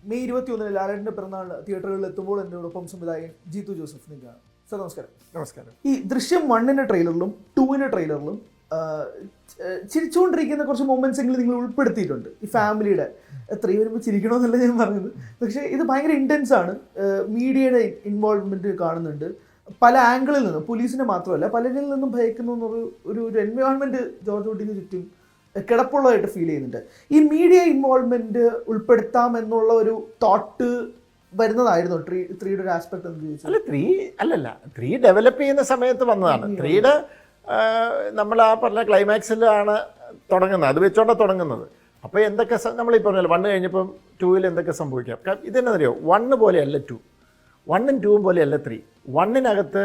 May 21 ലാലേട്ടൻ്റെ പിറന്നാൾ തിയേറ്ററുകളിൽ എത്തുമ്പോൾ എന്നോടൊപ്പം സംവിധായകൻ ജീത്തു ജോസഫ് നിൽക്കുകയാണ്. സർ നമസ്കാരം. നമസ്കാരം. ഈ ദൃശ്യം 1-ന്റെ ട്രെയിലറിലും 2-ന്റെ ട്രെയിലറിലും ചിരിച്ചുകൊണ്ടിരിക്കുന്ന കുറച്ച് മൊമെന്റ്സ് എങ്കിലും നിങ്ങൾ ഉൾപ്പെടുത്തിയിട്ടുണ്ട്. ഈ ഫാമിലിയുടെ എത്ര വരുമ്പോൾ ചിരിക്കണമെന്നല്ല ഞാൻ പറഞ്ഞത്, പക്ഷേ ഇത് ഭയങ്കര ഇൻറ്റൻസ് ആണ്. മീഡിയയുടെ ഇൻവോൾവ്മെന്റ് കാണുന്നുണ്ട് പല ആംഗിളിൽ നിന്നും, പോലീസിനെ മാത്രമല്ല പലരിൽ നിന്നും ഭയക്കുന്നു എന്നൊരു ഒരു എൻവയോൺമെന്റ് ജോർജ് കുട്ടിക്ക് ചുറ്റും കിടപ്പുള്ളതായിട്ട് ഫീൽ ചെയ്യുന്നുണ്ട്. ഈ മീഡിയ ഇൻവോൾവ്മെന്റ് ഉൾപ്പെടുത്താം എന്നുള്ള ഒരു തോട്ട് വരുന്നതായിരുന്നു ത്രീയുടെ ഒരു ആസ്പെക്ട് എന്ന് ചോദിച്ചാൽ? ത്രീ ഡെവലപ്പ് ചെയ്യുന്ന സമയത്ത് വന്നതാണ്. ത്രീയുടെ നമ്മൾ ആ പറഞ്ഞ ക്ലൈമാക്സിലാണ് തുടങ്ങുന്നത്, അത് വെച്ചോണ്ടാണ് തുടങ്ങുന്നത്. അപ്പോൾ എന്തൊക്കെ നമ്മളീ പറഞ്ഞല്ലോ 1 കഴിഞ്ഞപ്പം 2-ൽ എന്തൊക്കെ സംഭവിക്കാം. ഇതെന്നറിയോ, 1 പോലെയല്ല 2, 1-ഉം 2-ഉം പോലെയല്ല 3. 1-നകത്ത്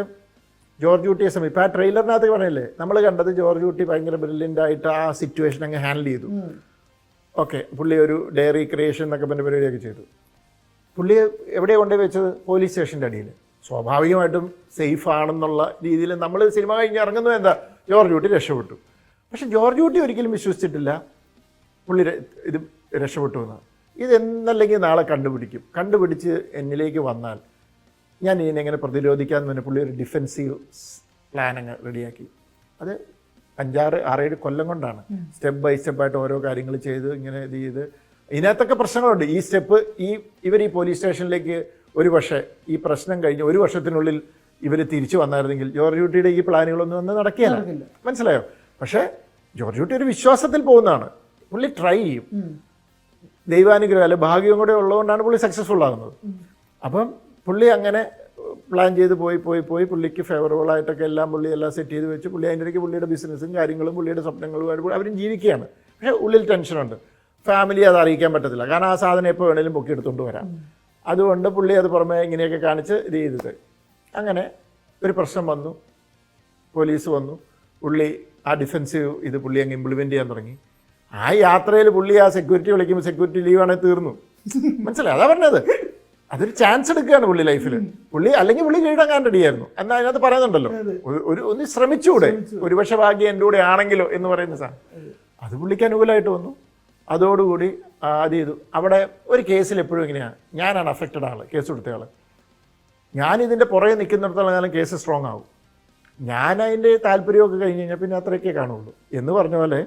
ജോർജ് കുട്ടിയെ സമയം ഇപ്പോൾ ആ ട്രെയിലറിനകത്ത് പറഞ്ഞില്ലേ, നമ്മൾ കണ്ടത് ജോർജ് കുട്ടി ഭയങ്കര ബ്രില്യൻ്റ് ആയിട്ട് ആ സിറ്റുവേഷൻ അങ്ങ് ഹാൻഡിൽ ചെയ്തു. ഓക്കെ, പുള്ളി ഒരു ഡയറി ക്രിയേഷൻ എന്നൊക്കെ പറഞ്ഞ പരിപാടിയൊക്കെ ചെയ്തു. പുള്ളിയെ എവിടെയാണ് കൊണ്ടുപോയി വെച്ചത്? പോലീസ് സ്റ്റേഷൻ്റെ അടിയിൽ. സ്വാഭാവികമായിട്ടും സേഫ് ആണെന്നുള്ള രീതിയിൽ നമ്മൾ സിനിമ കഴിഞ്ഞ് ഇറങ്ങുന്നത് എന്താ, ജോർജ് കുട്ടി രക്ഷപ്പെട്ടു. പക്ഷെ ജോർജ് കുട്ടി ഒരിക്കലും വിശ്വസിച്ചിട്ടില്ല പുള്ളി ഇത് രക്ഷപ്പെട്ടു എന്ന്. ഇതെന്നല്ലെങ്കിൽ നാളെ കണ്ടുപിടിച്ച് എന്നിലേക്ക് വന്നാൽ ഞാൻ ഇതിനെങ്ങനെ പ്രതിരോധിക്കാമെന്ന് പറഞ്ഞാൽ പുള്ളി ഒരു ഡിഫെൻസീവ് പ്ലാൻ അങ്ങ് റെഡിയാക്കി. അത് 5-6-7 കൊല്ലം കൊണ്ടാണ് സ്റ്റെപ്പ് ബൈ സ്റ്റെപ്പായിട്ട് ഓരോ കാര്യങ്ങൾ ചെയ്ത് ഇങ്ങനെ ഇത് ചെയ്ത്. ഇതിനകത്തൊക്കെ പ്രശ്നങ്ങളുണ്ട്. ഈ സ്റ്റെപ്പ് ഇവർ ഈ പോലീസ് സ്റ്റേഷനിലേക്ക് ഒരു പക്ഷേ ഈ പ്രശ്നം കഴിഞ്ഞ് 1 വർഷത്തിനുള്ളിൽ ഇവർ തിരിച്ചു വന്നായിരുന്നെങ്കിൽ ജോർജ് കുട്ടിയുടെ ഈ പ്ലാനുകളൊന്നും ഒന്നും നടക്കുകയില്ല. മനസ്സിലായോ? പക്ഷേ ജോർജ് കുട്ടി ഒരു വിശ്വാസത്തിൽ പോകുന്നതാണ്. പുള്ളി ട്രൈ ചെയ്യും. ദൈവാനുഗ്രഹം അല്ല ഭാഗ്യം കൂടെ ഉള്ളതുകൊണ്ടാണ് പുള്ളി സക്സസ്ഫുൾ ആകുന്നത്. അപ്പം പുള്ളി അങ്ങനെ പ്ലാൻ ചെയ്ത് പോയി പുള്ളിക്ക് ഫേവറബിൾ ആയിട്ടൊക്കെ എല്ലാം സെറ്റ് ചെയ്ത് വെച്ച് പുള്ളി അതിൻ്റെ ഇടയ്ക്ക് പുള്ളിയുടെ ബിസിനസ്സും കാര്യങ്ങളും പുള്ളിയുടെ സ്വപ്നങ്ങളുമായിട്ട് അവരും ജീവിക്കുകയാണ്. പക്ഷേ ഉള്ളിൽ ടെൻഷനുണ്ട്. ഫാമിലി അത് അറിയിക്കാൻ പറ്റത്തില്ല, കാരണം ആ സാധനം എപ്പോൾ വേണേലും പൊക്കിയെടുത്തുകൊണ്ട് വരാം. അതുകൊണ്ട് പുള്ളി അത് പുറമെ ഇങ്ങനെയൊക്കെ കാണിച്ച് ഇത് ചെയ്തിട്ട് അങ്ങനെ ഒരു പ്രശ്നം വന്നു, പോലീസ് വന്നു, പുള്ളി ആ ഡിഫെൻസീവ് ഇത് പുള്ളി അങ്ങ് ഇംപ്ലിമെൻറ്റ് ചെയ്യാൻ തുടങ്ങി. ആ യാത്രയിൽ പുള്ളി ആ സെക്യൂരിറ്റി വിളിക്കുമ്പോൾ സെക്യൂരിറ്റി ലീവാണെങ്കിൽ തീർന്നു. മനസ്സിലായി? അതാ പറഞ്ഞത്. അതൊരു ചാൻസ് എടുക്കുകയാണ് പുള്ളി ലൈഫിൽ. അല്ലെങ്കിൽ പുള്ളി കീഴടങ്ങാൻ റെഡിയായിരുന്നു. എന്നാൽ അതിനകത്ത് പറയുന്നുണ്ടല്ലോ, ഒന്ന് ശ്രമിച്ചുകൂടെ, ഒരുപക്ഷെ ഭാഗ്യം എൻ്റെ കൂടെ ആണെങ്കിലോ എന്ന് പറയുന്ന സാധനം. അത് പുള്ളിക്ക് അനുകൂലമായിട്ട് വന്നു. അതോടുകൂടി അത് ചെയ്തു. അവിടെ ഒരു കേസിൽ എപ്പോഴും ഇങ്ങനെയാണ്, ഞാനാണ് അഫക്റ്റഡ് ആൾ, കേസ് കൊടുത്ത ആൾ. ഞാനിതിൻ്റെ പുറകെ നിൽക്കുന്നിടത്തോളം കാലം കേസ് സ്ട്രോങ് ആവും. ഞാൻ അതിൻ്റെ താല്പര്യമൊക്കെ കഴിഞ്ഞ് കഴിഞ്ഞാൽ പിന്നെ അത്രയൊക്കെ കാണുള്ളൂ എന്ന് പറഞ്ഞ പോലെ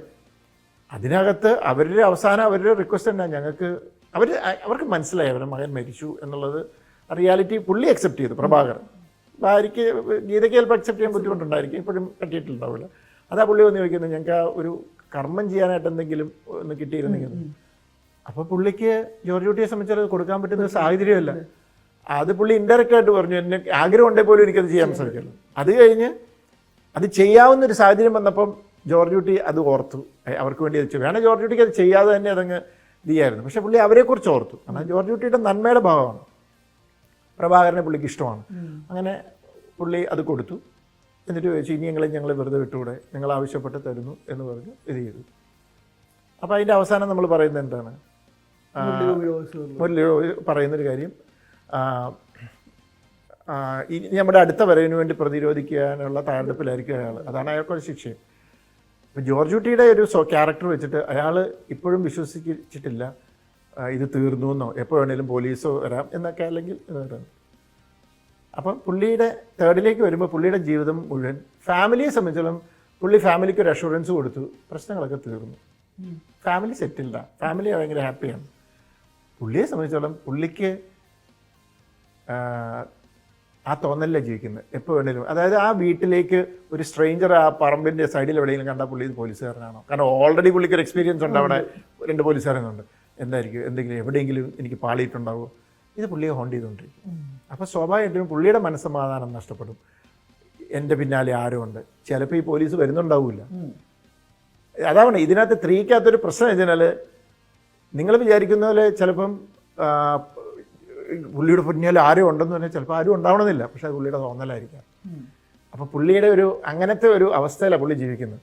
അതിനകത്ത് അവരുടെ അവസാനം അവരുടെ റിക്വസ്റ്റ് എന്നാ, അവർക്ക് മനസ്സിലായി അവരുടെ മകൻ മരിച്ചു എന്നുള്ളത്. റിയാലിറ്റി പുള്ളി അക്സെപ്റ്റ് ചെയ്തു. പ്രഭാകരൻ ഭാര്യയ്ക്ക് ഗീതയ്ക്ക് ചിലപ്പോൾ അക്സെപ്റ്റ് ചെയ്യാൻ ബുദ്ധിമുട്ടുണ്ടായിരിക്കും, ഇപ്പോഴും പറ്റിയിട്ടുണ്ടാവില്ല. അതാ പുള്ളി വന്ന് ചോദിക്കുന്നത്, ഞങ്ങൾക്ക് ആ ഒരു കർമ്മം ചെയ്യാനായിട്ട് എന്തെങ്കിലും ഒന്ന് കിട്ടിയിരുന്നെങ്കിൽ. അപ്പോൾ പുള്ളിക്ക് ജോർജ് കുട്ടിയെ സംബന്ധിച്ചാൽ കൊടുക്കാൻ പറ്റുന്ന സാഹചര്യമല്ല. അത് പുള്ളി ഇൻഡയറക്റ്റ് ആയിട്ട് പറഞ്ഞു, എന്നെ ആഗ്രഹം ഉണ്ടെങ്കിൽ പോലും എനിക്കത് ചെയ്യാൻ സാധിക്കില്ല. അത് കഴിഞ്ഞ് അത് ചെയ്യാവുന്നൊരു സാഹചര്യം വന്നപ്പം ജോർജ് കുട്ടി അത് ഓർത്തു, അവർക്ക് വേണ്ടി അത് വേണം. ജോർജ് കുട്ടിക്ക് അത് ചെയ്യാതെ തന്നെ അതങ്ങ് ചെയ്യായിരുന്നു. പക്ഷേ പുള്ളി അവരെക്കുറിച്ച് ഓർത്തു. കാരണം ജോർജ് കുട്ടിയുടെ നന്മയുടെ ഭാഗമാണ്, പ്രഭാകരനെ പുള്ളിക്ക് ഇഷ്ടമാണ്. അങ്ങനെ പുള്ളി അത് കൊടുത്തു. എന്നിട്ട് ചോദിച്ചു, ഇനി ഞങ്ങൾ വെറുതെ വിട്ടുകൂടെ, നിങ്ങൾ ആവശ്യപ്പെട്ട് തരുന്നു എന്ന് പറഞ്ഞ് ഇത് ചെയ്തു. അപ്പോൾ അതിൻ്റെ അവസാനം നമ്മൾ പറയുന്നത് എന്താണ്, മുരളി പറയുന്നൊരു കാര്യം, ഇനി നമ്മുടെ അടുത്ത വരവിന് വേണ്ടി പ്രതിരോധിക്കാനുള്ള തയ്യാറെടുപ്പിലായിരിക്കും അയാൾ. അതാണ് അയാൾക്കൊരു ശിക്ഷയും. ഇപ്പോൾ ജോർജ് കുട്ടിയുടെ ഒരു ക്യാരക്ടർ വെച്ചിട്ട് അയാൾ ഇപ്പോഴും വിശ്വസിച്ചിട്ടില്ല ഇത് തീർന്നു എന്നോ എപ്പോൾ വേണേലും പോലീസോ വരാം എന്നൊക്കെ, അല്ലെങ്കിൽ വരാം. അപ്പം പുള്ളിയുടെ തേർഡിലേക്ക് വരുമ്പോൾ പുള്ളിയുടെ ജീവിതം മുഴുവൻ ഫാമിലിയെ സംബന്ധിച്ചോളം പുള്ളി ഫാമിലിക്ക് ഒരു അഷുറൻസ് കൊടുത്തു, പ്രശ്നങ്ങളൊക്കെ തീർന്നു, ഫാമിലി സെറ്റിൽഡാ, ഫാമിലി ഭയങ്കര ഹാപ്പിയാണ്. പുള്ളിയെ സംബന്ധിച്ചോളം പുള്ളിക്ക് ആ തോന്നലിലാണ് ജീവിക്കുന്നത് എപ്പോൾ വേണേലും. അതായത് ആ വീട്ടിലേക്ക് ഒരു സ്ട്രേഞ്ചർ ആ പറമ്പിൻ്റെ സൈഡിൽ എവിടെയെങ്കിലും കണ്ടാൽ പുള്ളി പോലീസുകാരനാണോ, കാരണം ഓൾറെഡി പുള്ളിക്ക് ഒരു എക്സ്പീരിയൻസ് ഉണ്ട്. അവിടെ 2 പോലീസുകാരുന്നുണ്ട്, എന്തായിരിക്കും എന്തെങ്കിലും എവിടെയെങ്കിലും എനിക്ക് പാളിയിട്ടുണ്ടാവുമോ, ഇത് പുള്ളിയെ ഹോണ്ട് ചെയ്തുകൊണ്ടിരിക്കും. അപ്പോൾ സ്വാഭാവികമായിട്ടും പുള്ളിയുടെ മനസ്സമാധാനം നഷ്ടപ്പെടും. എൻ്റെ പിന്നാലെ ആരും ഉണ്ട്, ചിലപ്പോൾ ഈ പോലീസ് വരുന്നുണ്ടാവില്ല. അതാണ് ഇതിനകത്ത് 3-ക്കകത്തൊരു പ്രശ്നം വെച്ചാൽ, നിങ്ങൾ വിചാരിക്കുന്ന പോലെ ചിലപ്പം പുള്ളിയുടെ പിന്നാലെ ആരും ഉണ്ടെന്ന് പറഞ്ഞാൽ ചിലപ്പോൾ ആരും ഉണ്ടാവണമെന്നില്ല, പക്ഷേ അത് പുള്ളിയുടെ തോന്നലായിരിക്കാം. അപ്പോൾ പുള്ളിയുടെ ഒരു അങ്ങനത്തെ ഒരു അവസ്ഥയിലാണ് പുള്ളി ജീവിക്കുന്നത്.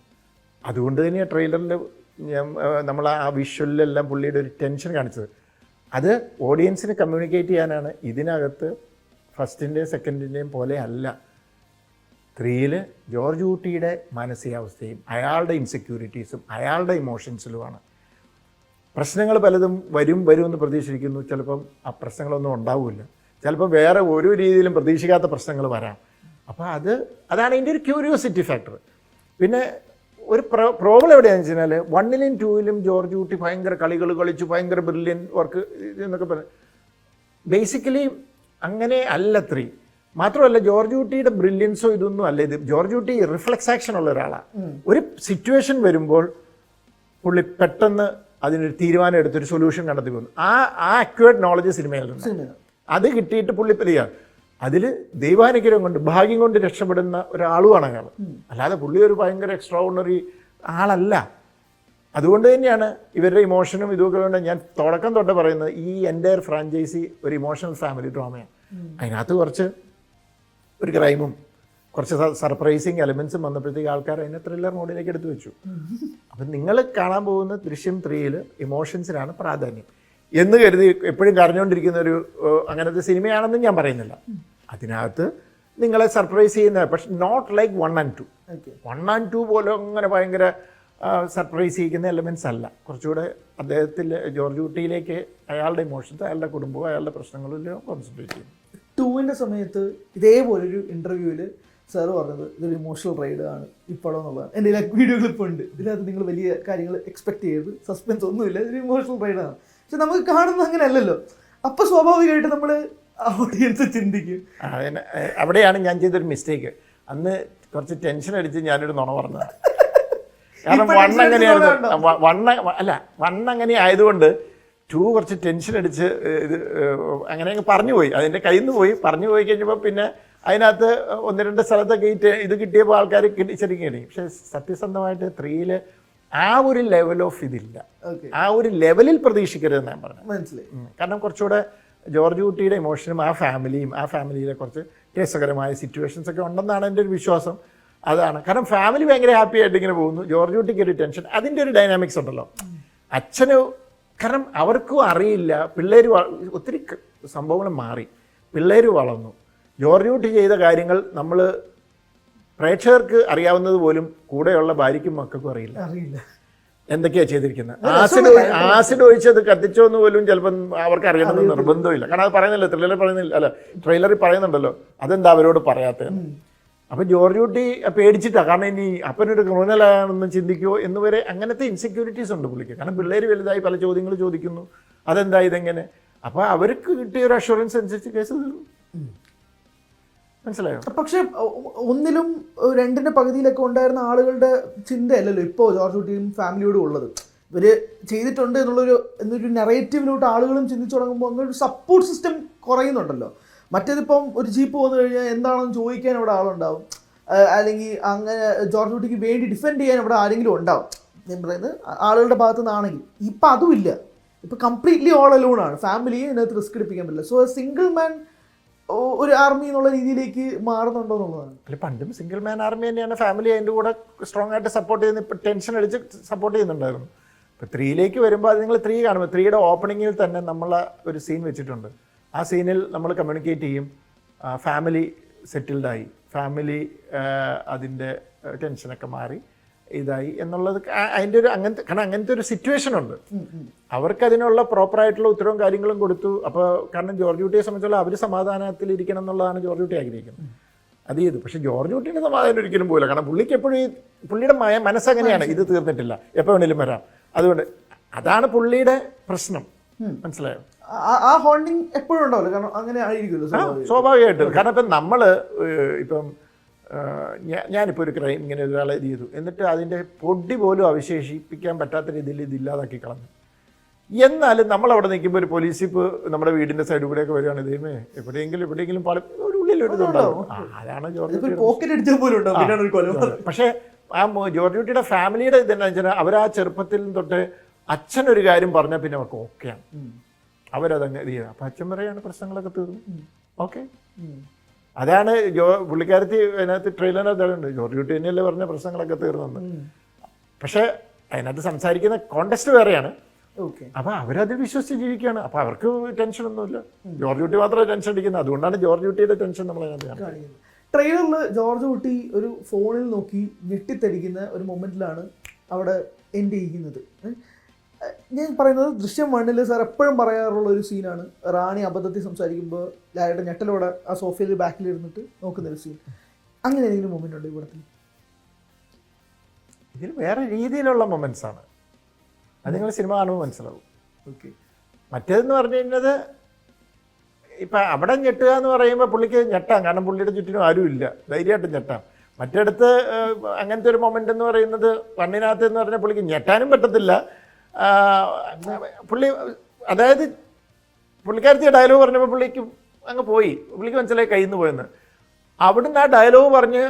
അതുകൊണ്ട് തന്നെയാണ് ട്രെയിലറിൽ നമ്മൾ ആ വിഷ്വലിലെല്ലാം പുള്ളിയുടെ ഒരു ടെൻഷൻ കാണിച്ചത്. അത് ഓഡിയൻസിന് കമ്മ്യൂണിക്കേറ്റ് ചെയ്യാനാണ്. ഇതിനകത്ത് ഫസ്റ്റിൻ്റെയും സെക്കൻഡിൻ്റെയും പോലെ അല്ല. 3-ൽ ജോർജ് കുട്ടിയുടെ മാനസികാവസ്ഥയും അയാളുടെ ഇൻസെക്യൂരിറ്റീസും അയാളുടെ ഇമോഷൻസിലുമാണ്. പ്രശ്നങ്ങൾ പലതും വരുമെന്ന് പ്രതീക്ഷിക്കുന്നു. ചിലപ്പം ആ പ്രശ്നങ്ങളൊന്നും ഉണ്ടാവില്ല. ചിലപ്പോൾ വേറെ ഒരു രീതിയിലും പ്രതീക്ഷിക്കാത്ത പ്രശ്നങ്ങൾ വരാം. അപ്പോൾ അതാണ് ഇതിൻ്റെ ഒരു ക്യൂരിയോസിറ്റി ഫാക്ടർ. പിന്നെ ഒരു പ്രോബ്ലം എവിടെയാണെന്ന് വെച്ച് കഴിഞ്ഞാൽ 1ലും 2ലും ജോർജ് കുട്ടി ഭയങ്കര കളികൾ കളിച്ചു, ഭയങ്കര ബ്രില്യൻ വർക്ക് എന്നൊക്കെ പറഞ്ഞു. ബേസിക്കലി അങ്ങനെ അല്ല 3. മാത്രമല്ല ജോർജ് കുട്ടിയുടെ ബ്രില്യൻസോ ഇതൊന്നും അല്ല. ഇത് ജോർജ് കുട്ടി റിഫ്ലെക്സ് ആക്ഷൻ ഉള്ള ഒരാളാണ്. ഒരു സിറ്റുവേഷൻ വരുമ്പോൾ പുള്ളി പെട്ടെന്ന് അതിനൊരു തീരുമാനം എടുത്തൊരു സൊല്യൂഷൻ കണ്ടെത്തി പോകുന്നു. ആ അക്വേർഡ് നോളജ് സിനിമയിൽ നിന്ന് അത് കിട്ടിയിട്ട് പുള്ളി ചെയ്യുക. അതിൽ ദൈവാനുഗ്രഹം കൊണ്ട് ഭാഗ്യം കൊണ്ട് രക്ഷപ്പെടുന്ന ഒരാളുമാണ് അയാൾ. അല്ലാതെ പുള്ളി ഒരു ഭയങ്കര എക്സ്ട്രാ ഓർഡിനറി ആളല്ല. അതുകൊണ്ട് തന്നെയാണ് ഇവരുടെ ഇമോഷനും ഇതൊക്കെ കൊണ്ട് ഞാൻ തുടക്കം തൊട്ട് പറയുന്നത് ഈ എൻ്റയർ ഫ്രാഞ്ചൈസി ഒരു ഇമോഷണൽ ഫാമിലി ഡ്രാമയാണ്. അതിനകത്ത് കുറച്ച് ഒരു ക്രൈമും കുറച്ച് സർപ്രൈസിങ് എലമെൻസും വന്നപ്പോഴത്തേക്ക് ആൾക്കാർ അതിനെ ത്രില്ലർ മോഡിലേക്ക് എടുത്തു വെച്ചു. അപ്പം നിങ്ങൾ കാണാൻ പോകുന്ന ദൃശ്യം 3-ൽ ഇമോഷൻസിനാണ് പ്രാധാന്യം എന്ന് കരുതി എപ്പോഴും കരഞ്ഞുകൊണ്ടിരിക്കുന്ന ഒരു അങ്ങനത്തെ സിനിമയാണെന്ന് ഞാൻ പറയുന്നില്ല. അതിനകത്ത് നിങ്ങളെ സർപ്രൈസ് ചെയ്യുന്ന, പക്ഷെ നോട്ട് ലൈക്ക് 1 and 2. 1 and 2 പോലെ അങ്ങനെ ഭയങ്കര സർപ്രൈസ് ചെയ്യുന്ന എലമെൻറ്റ്സ് അല്ല. കുറച്ചുകൂടെ അദ്ദേഹത്തിൽ ജോർജ് കുട്ടിയിലേക്ക് അയാളുടെ ഇമോഷൻസ്, അയാളുടെ കുടുംബവും അയാളുടെ പ്രശ്നങ്ങളിലും കോൺസെൻട്രേറ്റ് ചെയ്യും. 2ൻ്റെ സമയത്ത് ഇതേപോലൊരു ഇൻ്റർവ്യൂവിൽ സാറ് പറഞ്ഞത് ഇതൊരു ഇമോഷണൽ റൈഡ് ആണ് ഇപ്പോഴോ എന്നുള്ളതാണ്. എൻ്റെ വീഡിയോ ക്ലിപ്പ് ഉണ്ട്. ഇതിനകത്ത് നിങ്ങൾ വലിയ കാര്യങ്ങൾ എക്സ്പെക്ട് ചെയ്ത് സസ്പെൻസ് ഒന്നുമില്ല, ഇതൊരു ഇമോഷണൽ റൈഡാണ്. പക്ഷെ നമുക്ക് കാണുന്നത് അങ്ങനെ അല്ലല്ലോ. അപ്പോൾ സ്വാഭാവികമായിട്ട് നമ്മൾ ഓഡിയൻസ് ചിന്തിക്കും. അവിടെയാണ് ഞാൻ ചെയ്തൊരു മിസ്റ്റേക്ക്. അന്ന് കുറച്ച് ടെൻഷൻ അടിച്ച് ഞാനൊരു നുണ പറഞ്ഞതാണ്. കാരണം 1 അങ്ങനെ ആയതുകൊണ്ട് 2 കുറച്ച് ടെൻഷൻ അടിച്ച് ഇത് അങ്ങനെ പറഞ്ഞു പോയി. അതിൻ്റെ കയ്യിൽ നിന്ന് പറഞ്ഞു പോയി കഴിഞ്ഞപ്പോൾ പിന്നെ അതിനകത്ത് 1-2 സ്ഥലത്തൊക്കെ ഇത് കിട്ടിയപ്പോൾ ആൾക്കാർ ശരിക്കും കിട്ടി. പക്ഷേ സത്യസന്ധമായിട്ട് 3-ൽ ആ ഒരു ലെവൽ ഓഫ് ഇതില്ല. ആ ഒരു ലെവലിൽ പ്രതീക്ഷിക്കരുതെന്ന് ഞാൻ പറഞ്ഞു. മനസ്സിലായി. കാരണം കുറച്ചുകൂടെ ജോർജ് കുട്ടിയുടെ ഇമോഷനും ആ ഫാമിലിയിലെ കുറച്ച് രസകരമായ സിറ്റുവേഷൻസ് ഒക്കെ ഉണ്ടെന്നാണ് എൻ്റെ ഒരു വിശ്വാസം. അതാണ് കാരണം ഫാമിലി ഭയങ്കര ഹാപ്പി ആയിട്ട് ഇങ്ങനെ പോകുന്നു. ജോർജ് കുട്ടിക്ക് ഒരു ടെൻഷൻ, അതിൻ്റെ ഒരു ഡൈനാമിക്സ് ഉണ്ടല്ലോ. അച്ഛന് കാരണം അവർക്കും അറിയില്ല. പിള്ളേർ ഒത്തിരി സംഭവങ്ങൾ മാറി, പിള്ളേർ വളർന്നു. ജോർജ് കുട്ടി ചെയ്ത കാര്യങ്ങൾ നമ്മൾ പ്രേക്ഷകർക്ക് അറിയാവുന്നത് പോലും കൂടെയുള്ള ഭാര്യയ്ക്കും മക്കൾക്കും അറിയില്ല എന്തൊക്കെയാണ് ചെയ്തിരിക്കുന്നത്. ആസിഡ് ഒഴിച്ചത് കത്തിച്ചോന്ന് പോലും ചിലപ്പം അവർക്ക് അറിയണമെന്ന് നിർബന്ധമില്ല. കാരണം അത് പറയുന്നില്ല, ട്രെയിലറിൽ പറയുന്നുണ്ടല്ലോ, അതെന്താ അവരോട് പറയാത്തത്. അപ്പം ജോർജ് കുട്ടി പേടിച്ചിട്ടാണ്. കാരണം ഇനി അപ്പനൊരു ക്രിമിനലാണെന്ന് ചിന്തിക്കുമോ എന്ന് വരെ അങ്ങനത്തെ ഇൻസെക്യൂരിറ്റീസ് ഉണ്ട് പുള്ളിക്ക്. കാരണം പിള്ളേർ വലുതായി പല ചോദ്യങ്ങൾ ചോദിക്കുന്നു, അതെന്താ ഇതെങ്ങനെ. അപ്പോൾ അവർക്ക് കിട്ടിയ ഒരു അഷുറൻസ് അനുസരിച്ച് കേസ് തീർന്നു. മനസ്സിലായോ? പക്ഷെ 1-ലും 2-ന്റെ പകുതിയിലൊക്കെ ഉണ്ടായിരുന്ന ആളുകളുടെ ചിന്തയല്ലല്ലോ ഇപ്പോൾ ജോർജ് കുട്ടിയും ഫാമിലിയോടും ഉള്ളത്. ഇവർ ചെയ്തിട്ടുണ്ട് എന്നൊരു നെറേറ്റീവിലോട്ട് ആളുകളും ചിന്തിച്ചു തുടങ്ങുമ്പോൾ അങ്ങനെ ഒരു സപ്പോർട്ട് സിസ്റ്റം കുറയുന്നുണ്ടല്ലോ. മറ്റേതിപ്പം ഒരു ജീപ്പ് വന്നു കഴിഞ്ഞാൽ എന്താണെന്ന് ചോദിക്കാൻ ഇവിടെ ആളുണ്ടാവും, അല്ലെങ്കിൽ അങ്ങനെ ജോർജ് കുട്ടിക്ക് വേണ്ടി ഡിഫെൻഡ് ചെയ്യാൻ ഇവിടെ ആരെങ്കിലും ഉണ്ടാവും. ഞാൻ പറയുന്നത് ആളുകളുടെ ഭാഗത്തു നിന്നാണെങ്കിൽ. ഇപ്പം അതുമില്ല. ഇപ്പം കംപ്ലീറ്റ്ലി ഓൾ അലോണാണ്. ഫാമിലിയെ ഇതിനകത്ത് റിസ്ക് എടുപ്പിക്കാൻ പറ്റില്ല. സോ സിംഗിൾ മാൻ ഒരു ആർമി എന്നുള്ള രീതിയിലേക്ക് മാറുന്നുണ്ടോ എന്നുള്ളതാണ്. അല്ല, പണ്ടും സിംഗിൾ മാൻ ആർമി തന്നെയാണ്. ഫാമിലി അതിൻ്റെ കൂടെ സ്ട്രോങ് ആയിട്ട് സപ്പോർട്ട് ചെയ്യുന്ന, ഇപ്പം ടെൻഷൻ അടിച്ച് സപ്പോർട്ട് ചെയ്യുന്നുണ്ടായിരുന്നു. ഇപ്പോൾ 3-ലേക്ക് വരുമ്പോൾ അത് നിങ്ങൾ 3 കാണുമ്പോൾ 3-യുടെ ഓപ്പണിങ്ങിൽ തന്നെ നമ്മൾ ഒരു സീൻ വെച്ചിട്ടുണ്ട്. ആ സീനിൽ നമ്മൾ കമ്മ്യൂണിക്കേറ്റ് ചെയ്യും, ഫാമിലി സെറ്റിൽഡായി, ഫാമിലി അതിൻ്റെ ടെൻഷനൊക്കെ മാറി ഇതായി എന്നുള്ളത് അതിൻ്റെ ഒരു അങ്ങനത്തെ ഒരു സിറ്റുവേഷൻ ഉണ്ട്. അവർക്ക് അതിനുള്ള പ്രോപ്പറായിട്ടുള്ള ഉത്തരവും കാര്യങ്ങളും കൊടുത്തു. അപ്പോൾ കാരണം ജോർജ് കുട്ടിയെ സംബന്ധിച്ചുള്ള അവർ സമാധാനത്തിൽ ഇരിക്കണം എന്നുള്ളതാണ് ജോർജ് കുട്ടി ആഗ്രഹിക്കുന്നത്. അത് ചെയ്തു. പക്ഷേ ജോർജ് കുട്ടീൻ്റെ സമാധാനം ഒരിക്കലും പോയില്ല. കാരണം പുള്ളിക്ക് എപ്പോഴും പുള്ളിയുടെ മനസ്സങ്ങനെയാണ്, ഇത് തീർന്നിട്ടില്ല, എപ്പോൾ വേണേലും വരാം. അതുകൊണ്ട് അതാണ് പുള്ളിയുടെ പ്രശ്നം. മനസ്സിലായോ? ആ ഹോണ്ടിങ് എപ്പോഴും ഉണ്ടാവില്ല. കാരണം അങ്ങനെ ആയിരിക്കുമല്ലോ സ്വാഭാവികമായിട്ടും. കാരണം ഇപ്പം നമ്മൾ ഇപ്പം ഞാനിപ്പോൾ ഒരു ക്രൈം ഇങ്ങനെ ഒരാളെ ഇത് ചെയ്തു, എന്നിട്ട് അതിൻ്റെ പൊടി പോലും അവശേഷിപ്പിക്കാൻ പറ്റാത്ത രീതിയിൽ ഇത് ഇല്ലാതാക്കി കളഞ്ഞു. എന്നാലും നമ്മളവിടെ നിൽക്കുമ്പോൾ ഒരു പോലീസ് ഇപ്പോൾ നമ്മുടെ വീടിൻ്റെ സൈഡിൽ കൂടെയൊക്കെ വരികയാണ്, ഇതേമേ എവിടെയെങ്കിലും ഒരു ഉള്ളിലൊരു ഇതുണ്ടാവും. അതാണ് ജോർജ്. പക്ഷേ ആ ജോർജ് കുട്ടിയുടെ ഫാമിലിയുടെ ഇതെന്നു വെച്ചാൽ അവർ ആ ചെറുപ്പത്തിൽ തൊട്ട് അച്ഛനൊരു കാര്യം പറഞ്ഞാൽ പിന്നെ അവർക്ക് ഓക്കെയാണ്, അവരതങ്ങ് ഇത് ചെയ്യുക. അപ്പം അച്ഛൻ പറയാണ് പ്രശ്നങ്ങളൊക്കെ തീർന്നു, ഓക്കെ. അതാണ് പുള്ളിക്കാരത്തി അതിനകത്ത് ട്രെയിലറിനകത്തുണ്ട്, ജോർജ് കുട്ടി തന്നെയല്ലേ പറഞ്ഞ പ്രശ്നങ്ങളൊക്കെ തീർന്നെന്ന്. പക്ഷേ അതിനകത്ത് സംസാരിക്കുന്ന കോണ്ടെക്സ്റ്റ് വേറെയാണ്. അപ്പം അവരത് വിശ്വസിച്ച് ജീവിക്കുകയാണ്. അപ്പം അവർക്ക് ടെൻഷനൊന്നുമില്ല. ജോർജ് കുട്ടി മാത്രമേ ടെൻഷൻ അടിക്കുന്നത്. അതുകൊണ്ടാണ് ജോർജ് കുട്ടിയുടെ ടെൻഷൻ നമ്മളതിനകത്ത് കാണുന്നത്. ട്രെയിലറിൽ ജോർജ് കുട്ടി ഒരു ഫോണിൽ നോക്കി ഞെട്ടിത്തടിക്കുന്ന ഒരു മൊമെന്റിലാണ് അവിടെ എൻഡ് ചെയ്യുന്നത്. ഞാൻ പറയുന്നത് ദൃശ്യം 1 സാർ എപ്പോഴും പറയാറുള്ള ഒരു സീനാണ് റാണി അബദ്ധത്തിൽ സംസാരിക്കുമ്പോൾ ലാലയുടെ ഞെട്ടലോടെ ആ സോഫയിൽ ബാക്കിൽ ഇരുന്നിട്ട് നോക്കുന്ന ഒരു സീൻ. അങ്ങനെ ഏതെങ്കിലും മൊമെന്റ് ഉണ്ട് ഇവിടെ? ഇതിൽ വേറെ രീതിയിലുള്ള മൊമെന്റ്സ് ആണ്, അത് നിങ്ങൾ സിനിമ കാണുമ്പോൾ മനസ്സിലാവും. ഓക്കെ. മറ്റേതെന്ന് പറഞ്ഞു കഴിഞ്ഞത് ഇപ്പം അവിടെ ഞെട്ടുക എന്ന് പറയുമ്പോൾ പുള്ളിക്ക് ഞെട്ടാം, കാരണം പുള്ളിയുടെ ചുറ്റിനും ആരുമില്ല, ധൈര്യമായിട്ട് ഞെട്ടാം. മറ്റടുത്ത് അങ്ങനത്തെ ഒരു മൊമെൻ്റ് എന്ന് പറയുന്നത് കണ്ണിനകത്ത് എന്ന് പറഞ്ഞാൽ പുള്ളിക്ക് ഞെട്ടാനും പറ്റത്തില്ല. പുള്ളി അതായത് പുള്ളിക്കാരത്തി ഡയലോഗ് പറഞ്ഞപ്പോൾ പുള്ളിക്ക് അങ്ങ് പോയി, പുള്ളിക്ക് മനസ്സിലായി കയ്യിൽ നിന്ന് പോയെന്ന്. അവിടുന്ന് ആ ഡയലോഗ് പറഞ്ഞ്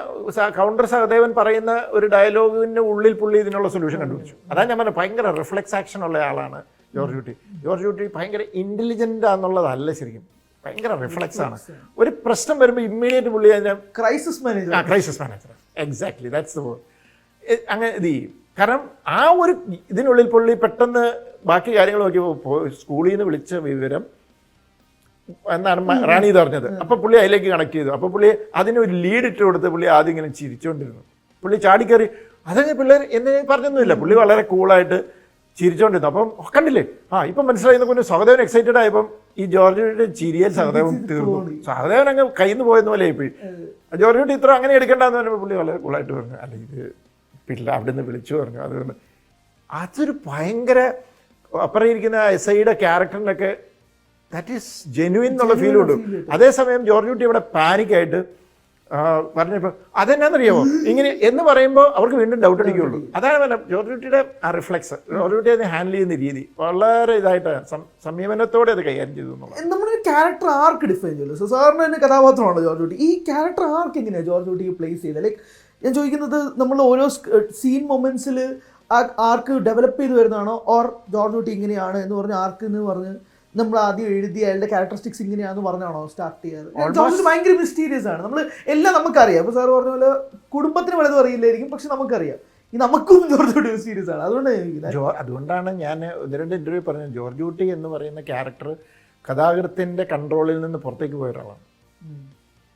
കൗണ്ടർ സഹദേവൻ പറയുന്ന ഒരു ഡയലോഗിൻ്റെ ഉള്ളിൽ പുള്ളി ഇതിനുള്ള സൊല്യൂഷൻ കണ്ടുപിടിച്ചു. അതാണ് ഞാൻ പറഞ്ഞത്, ഭയങ്കര റിഫ്ലെക്സ് ആക്ഷൻ ഉള്ള ആളാണ് ജോർജ് കുട്ടി. ജോർജ് കുട്ടി ഭയങ്കര ഇൻ്റലിജൻ്റ് ആണെന്നുള്ളതല്ല, ശരിക്കും ഭയങ്കര റിഫ്ലെക്സ് ആണ്. ഒരു പ്രശ്നം വരുമ്പോൾ ഇമ്മീഡിയറ്റ് പുള്ളി അതിൻ്റെ crisis manager exactly that's the word. അങ്ങനെ ഇത് ചെയ്യും. കാരണം ആ ഒരു ഇതിനുള്ളിൽ പുള്ളി പെട്ടെന്ന് ബാക്കി കാര്യങ്ങൾ നോക്കിയപ്പോൾ സ്കൂളിൽ നിന്ന് വിളിച്ച വിവരം എന്നാണ് റാണി ഇത് പറഞ്ഞത്. അപ്പോൾ പുള്ളി അതിലേക്ക് കണക്ട് ചെയ്തു. അപ്പോൾ പുള്ളി അതിനൊരു ലീഡ് ഇട്ട് കൊടുത്ത് പുള്ളി ആദ്യം ഇങ്ങനെ ചിരിച്ചുകൊണ്ടിരുന്നു. പുള്ളി ചാടിക്കയറി അതങ്ങനെ പിള്ളേർ എന്നെ പറഞ്ഞൊന്നുമില്ല, പുള്ളി വളരെ കൂളായിട്ട് ചിരിച്ചുകൊണ്ടിരുന്നു. അപ്പം കണ്ടില്ലേ, ഇപ്പം മനസ്സിലായി. കൊണ്ട് സഹദേവൻ എക്സൈറ്റഡ് ആയപ്പം ഈ ജോർജിയുടെ ചിരിയൽ സഹദേവൻ തീർന്നു. സഹദേവൻ അങ്ങ് കയ്യിൽ നിന്ന് പോയെന്ന് പോലെ ആയിപ്പോയി. ജോർജിയുടെ ഇത്ര അങ്ങനെ എടുക്കേണ്ടെന്ന് പറഞ്ഞപ്പോൾ പുള്ളി വളരെ കൂളായിട്ട് പറഞ്ഞു, അല്ല ഇത് പിള്ള അവിടെ നിന്ന് വിളിച്ചു പറഞ്ഞു. അതുകൊണ്ട് അതൊരു ഭയങ്കര അപ്പുറം ഇരിക്കുന്ന SIയുടെ ക്യാരക്ടറിനൊക്കെ ദാറ്റ് ഈസ് ജെന്യുവിൻ എന്നുള്ള ഫീൽ ഉണ്ട്. അതേസമയം ജോർജ് കുട്ടി ഇവിടെ പാനിക്കായിട്ട് പറഞ്ഞപ്പോൾ അതെന്നാന്നറിയാമോ ഇങ്ങനെ എന്ന് പറയുമ്പോൾ അവർക്ക് വീണ്ടും ഡൗട്ട് അടിക്കുകയുള്ളൂ. അതാണ് പറഞ്ഞത് ജോർജ് കുട്ടിയുടെ ആ റിഫ്ലെക്സ്, ജോർജ് കുട്ടി അതിനെ ഹാൻഡിൽ ചെയ്യുന്ന രീതി വളരെ ഇതായിട്ട് സംയമനത്തോടെ അത് കൈകാര്യം ചെയ്തു എന്നുള്ളത്. നമ്മളൊരു ക്യാരക്ടർ ആർക്ക് ഡിഫൈൻ ചെയ്യല്ലോ. സോ സാറിന് തന്നെ കഥാപാത്രമാണ് ജോർജ് കുട്ടി. ഈ ക്യാരക്ടർ ആർക്ക് എങ്ങനെയാണ് ജോർജ് കുട്ടിക്ക് പ്ലേസ് ചെയ്തത്? ലൈക്ക് ഞാൻ ചോദിക്കുന്നത്, നമ്മൾ ഓരോ സീൻ മൊമെന്റ്സിൽ ആ ആർക്ക് ഡെവലപ്പ് ചെയ്ത് വരുന്നതാണോ, ഓർ ജോർജ് കുട്ടി ഇങ്ങനെയാണ് എന്ന് പറഞ്ഞ് ആർക്ക് എന്ന് പറഞ്ഞ് നമ്മൾ ആദ്യം എഴുതി അയാളുടെ ക്യാരക്ടറിസ്റ്റിക്സ് ഇങ്ങനെയാണെന്ന് പറഞ്ഞാണോ സ്റ്റാർട്ട് ചെയ്യാറ്? ജോർജ് ഭയങ്കര മിസ്റ്റീരിയസ് ആണ്. നമ്മൾ എല്ലാം നമുക്കറിയാം. അപ്പോൾ സാർ പറഞ്ഞ പോലെ കുടുംബത്തിന് പലതും അറിയില്ലായിരിക്കും, പക്ഷെ നമുക്കറിയാം ഈ നമുക്കും ജോർജ് കുട്ടി മിസ്റ്റീരിയസ് ആണ്. അതുകൊണ്ടാണ് ഞാൻ 1-2 ഇൻ്റർവ്യൂ പറഞ്ഞത് ജോർജ് കുട്ടി എന്ന് പറയുന്ന ക്യാരക്ടർ കഥാകൃത്തിൻ്റെ കൺട്രോളിൽ നിന്ന് പുറത്തേക്ക് പോയ ഒരാളാണ്.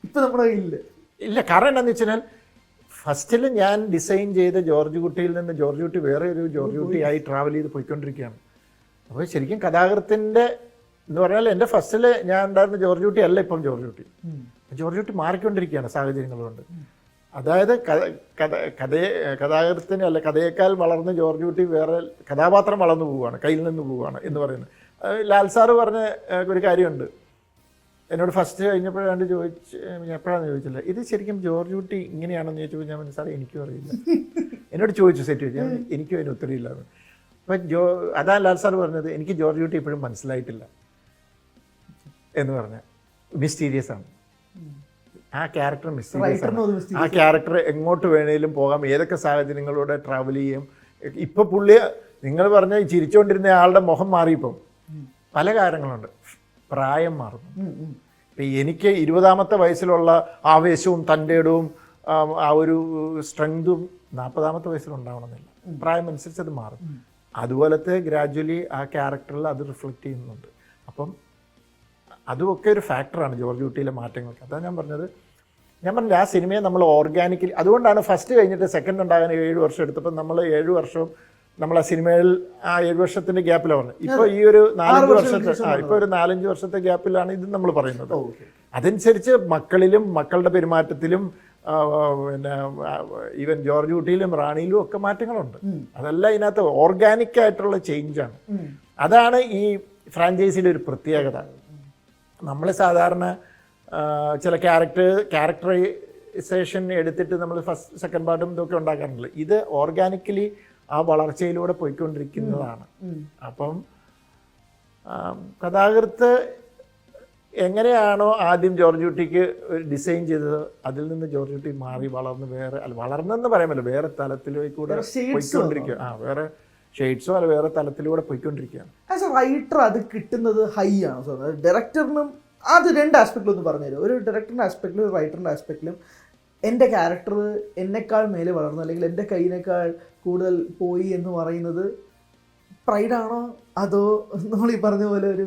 ഇപ്പം നമ്മുടെ കയ്യിലില്ല. ഇല്ല, കാരണം എന്താണെന്ന് വെച്ചാൽ ഫസ്റ്റിൽ ഞാൻ ഡിസൈൻ ചെയ്ത ജോർജ് കുട്ടിയിൽ നിന്ന് ജോർജ് കുട്ടി വേറെ ഒരു ജോർജ് കുട്ടിയായി ട്രാവൽ ചെയ്ത് പോയിക്കൊണ്ടിരിക്കുകയാണ്. അപ്പോൾ ശരിക്കും കഥാകൃത്തിൻ്റെ എന്ന് പറഞ്ഞാൽ എൻ്റെ ഫസ്റ്റിൽ ഞാൻ ഉണ്ടായിരുന്ന ജോർജ് കുട്ടി അല്ല ഇപ്പം ജോർജ് കുട്ടി. ജോർജ് കുട്ടി മാറിക്കൊണ്ടിരിക്കുകയാണ് സാഹചര്യങ്ങളുകൊണ്ട്. അതായത് കഥാകൃത്തിന് അല്ല കഥയേക്കാൾ വളർന്ന് ജോർജ് കുട്ടി വേറെ കഥാപാത്രം വളർന്നു പോവുകയാണ്, കയ്യിൽ നിന്ന് പോവുകയാണ് എന്ന് പറയുന്നത്. ലാൽ സാറ് പറഞ്ഞ ഒരു കാര്യമുണ്ട്, എന്നോട് ഫസ്റ്റ് കഴിഞ്ഞപ്പോഴാണ്ട് എപ്പോഴാണെന്ന് ചോദിച്ചില്ല, ഇത് ശരിക്കും ജോർജ് കുട്ടി ഇങ്ങനെയാണെന്ന് ചോദിച്ചപ്പോൾ ഞാൻ മനസ്സിലായി എനിക്കും അറിയില്ല. എന്നോട് ചോദിച്ചു സെറ്റ് ചോദിച്ചു, എനിക്കും അതിന് ഉത്തരവില്ലാന്ന്. അപ്പം അതാ ലാൽ സാർ പറഞ്ഞത്, എനിക്ക് ജോർജ് കുട്ടി ഇപ്പോഴും മനസ്സിലായിട്ടില്ല എന്ന് പറഞ്ഞ മിസ്റ്റീരിയസ് ആണ് ആ ക്യാരക്ടർ. മിസ്റ്റീരിയസ് ആണ് ആ ക്യാരക്ടർ. എങ്ങോട്ട് വേണേലും പോകാം, ഏതൊക്കെ സാഹചര്യങ്ങളിലൂടെ ട്രാവൽ ചെയ്യും. ഇപ്പം പുള്ളി നിങ്ങൾ പറഞ്ഞ ചിരിച്ചുകൊണ്ടിരുന്ന ആളുടെ മുഖം മാറിയപ്പം പല കാര്യങ്ങളുണ്ട്. പ്രായം മാറുന്നു. ഇപ്പം എനിക്ക് 20-ാമത്തെ വയസ്സിലുള്ള ആവേശവും തൻ്റെടവും ആ ഒരു സ്ട്രെങ്തും 40-ാമത്തെ വയസ്സിലുണ്ടാവണമെന്നില്ല. പ്രായം അനുസരിച്ച് അത് മാറും. അതുപോലത്തെ ഗ്രാജ്വലി ആ ക്യാരക്ടറിൽ അത് റിഫ്ലക്റ്റ് ചെയ്യുന്നുണ്ട്. അപ്പം അതുമൊക്കെ ഒരു ഫാക്ടറാണ് ജോർജ് കുട്ടിയിലെ മാറ്റങ്ങൾക്ക്. അതാണ് ഞാൻ പറഞ്ഞത്. ഞാൻ പറഞ്ഞില്ല ആ സിനിമയെ നമ്മൾ ഓർഗാനിക്കലി, അതുകൊണ്ടാണ് ഫസ്റ്റ് കഴിഞ്ഞിട്ട് സെക്കൻഡ് ഉണ്ടാകാൻ 7 വർഷം എടുത്തപ്പോൾ നമ്മൾ 7 വർഷവും നമ്മൾ ആ സിനിമയിൽ ആ 7 വർഷത്തിൻ്റെ ഗ്യാപ്പിലാണ് പറഞ്ഞത്. ഇപ്പോൾ ഈ ഒരു 4-5 വർഷത്തെ ഇപ്പോൾ ഒരു 4-5 വർഷത്തെ ഗ്യാപ്പിലാണ് ഇത് നമ്മൾ പറയുന്നത്. അതനുസരിച്ച് മക്കളിലും മക്കളുടെ പെരുമാറ്റത്തിലും പിന്നെ ഈവൻ ജോർജ് കുട്ടിയിലും റാണിയിലും ഒക്കെ മാറ്റങ്ങളുണ്ട്. അതെല്ലാം ഇതിനകത്ത് ഓർഗാനിക് ആയിട്ടുള്ള ചേഞ്ചാണ്. അതാണ് ഈ ഫ്രാഞ്ചൈസിയുടെ ഒരു പ്രത്യേകത. നമ്മൾ സാധാരണ ചില ക്യാരക്ടറൈസേഷൻ എടുത്തിട്ട് നമ്മൾ ഫസ്റ്റ് സെക്കൻഡ് പാർട്ടും ഇതൊക്കെ ഉണ്ടാക്കാറുണ്ട്. ഇത് ഓർഗാനിക്കലി ആ വളർച്ചയിലൂടെ പോയിക്കൊണ്ടിരിക്കുന്നതാണ്. അപ്പം കഥാകൃത്ത് എങ്ങനെയാണോ ആദ്യം ജോർജ് കുട്ടിക്ക് ഡിസൈൻ ചെയ്തത്, അതിൽ നിന്ന് ജോർജ് കുട്ടി മാറി വളർന്ന് വേറെ വളർന്നെന്ന് പറയാമല്ലോ, വേറെ തലത്തിലേക്കൂടെ പോയിക്കൊണ്ടിരിക്കുക. വേറെ ഷെയ്ഡ്സോ അല്ല വേറെ തലത്തിലൂടെ പോയിക്കൊണ്ടിരിക്കുകയാണ്. ആസ് എ റൈറ്റർ അത് കിട്ടുന്നത് ഹൈ ആണ്. സോ ഡയറക്ടറിനും അത് 2 ആസ്പെക്റ്റിലൊന്ന് പറഞ്ഞുതരും. ഒരു ഡയറക്ടറിൻ്റെ ആസ്പെക്റ്റിലും ഒരു റൈറ്ററിൻ്റെ ആസ്പെക്റ്റിലും എൻ്റെ ക്യാരക്ടർ എന്നെക്കാൾ മേലെ വളർന്നു അല്ലെങ്കിൽ എൻ്റെ കയ്യിനേക്കാൾ കൂടുതൽ പോയി എന്ന് പറയുന്നത് പ്രൈഡാണോ അതോ നമ്മൾ ഈ പറഞ്ഞ പോലെ ഒരു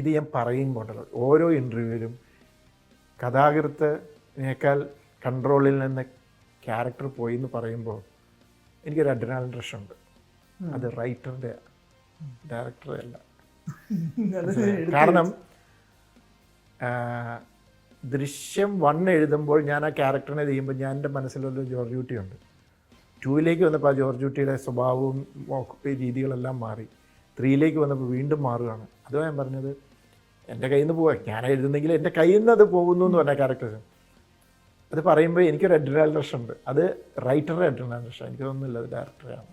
ഇത് ഞാൻ പറയുമ്പോണ്ടല്ലോ ഓരോ ഇൻ്റർവ്യൂവിലും കഥാകൃത്തിനേക്കാൾ കൺട്രോളിൽ നിന്ന് ക്യാരക്ടർ പോയി എന്ന് പറയുമ്പോൾ എനിക്കൊരു അഡ്രിനാലിൻ റഷ് ഉണ്ട്. അത് റൈറ്ററിൻ്റെ, ഡയറക്ടറെ അല്ല. അത് കാരണം ദൃശ്യം 1 എഴുതുമ്പോൾ ഞാൻ ആ ക്യാരക്ടറിനെ ചെയ്യുമ്പോൾ ഞാൻ എൻ്റെ മനസ്സിലൊരു ജോർജ് കുട്ടി ഉണ്ട്. 2 വന്നപ്പോൾ ആ ജോർജ് കുട്ടിയുടെ സ്വഭാവവും രീതികളെല്ലാം മാറി. 3 വന്നപ്പോൾ വീണ്ടും മാറുകയാണ്. അതുമാണ് ഞാൻ പറഞ്ഞത്, എൻ്റെ കയ്യിൽ നിന്ന് പോവാ, ഞാൻ എഴുതുന്നെങ്കിൽ എൻ്റെ കയ്യിൽ നിന്ന് അത് പോകുന്നു എന്ന് പറഞ്ഞ ക്യാരക്ടേഴ്സ്. അത് പറയുമ്പോൾ എനിക്കൊരു അഡ്രിനാലിൻ ഉണ്ട്. അത് റൈറ്ററുടെ അഡ്രിനാലിൻ റഷ്, എനിക്ക് തോന്നുന്നില്ല അത് ഡയറക്ടറാണ്.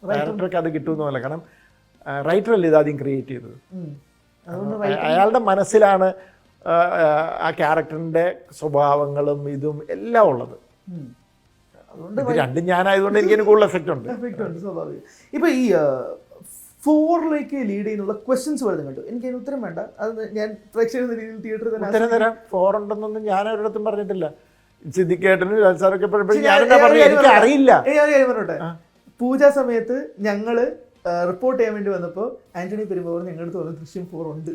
ഡയറക്ടർക്ക് അത് കിട്ടുമെന്ന് പോലെ, കാരണം റൈറ്ററല്ലേ ഇത് ആദ്യം ക്രിയേറ്റ് ചെയ്തത്. അയാളുടെ മനസ്സിലാണ് ആ ക്യാരക്ടറിൻ്റെ സ്വഭാവങ്ങളും ഇതും എല്ലാം ഉള്ളത്. അതുകൊണ്ട് രണ്ടും ഞാനായതുകൊണ്ട് എനിക്ക് കൂടുതൽ എഫക്റ്റ് ഉണ്ട്. സ്വാഭാവികം. ഇപ്പൊ ഈ 4 ലീഡ് ചെയ്യുന്നുള്ള ക്വസ്റ്റ്യൻസ് വരുന്നത് കണ്ടു. എനിക്ക് അതിന് ഉത്തരം വേണ്ട, അത് ഞാൻ പ്രേക്ഷകർ എന്ന രീതിയിൽ തിയേറ്ററിൽ തന്നെ ഉത്തരം തരാം. 4 ഉണ്ടെന്നൊന്നും ഞാൻ ഒരിടത്തും പറഞ്ഞിട്ടില്ല. സിദ്ദിഖേട്ടനും സാറൊക്കെ ഞാനെന്താ പറഞ്ഞു, എനിക്ക് അറിയില്ല. പറഞ്ഞോട്ടെ, പൂജാ സമയത്ത് ഞങ്ങള് റിപ്പോർട്ട് ചെയ്യാൻ വേണ്ടി വന്നപ്പോൾ ആന്റണി പെരുമ്പാവൂർ ഞങ്ങളുടെ അടുത്ത് പറഞ്ഞു ദൃശ്യം 4 ഉണ്ട്.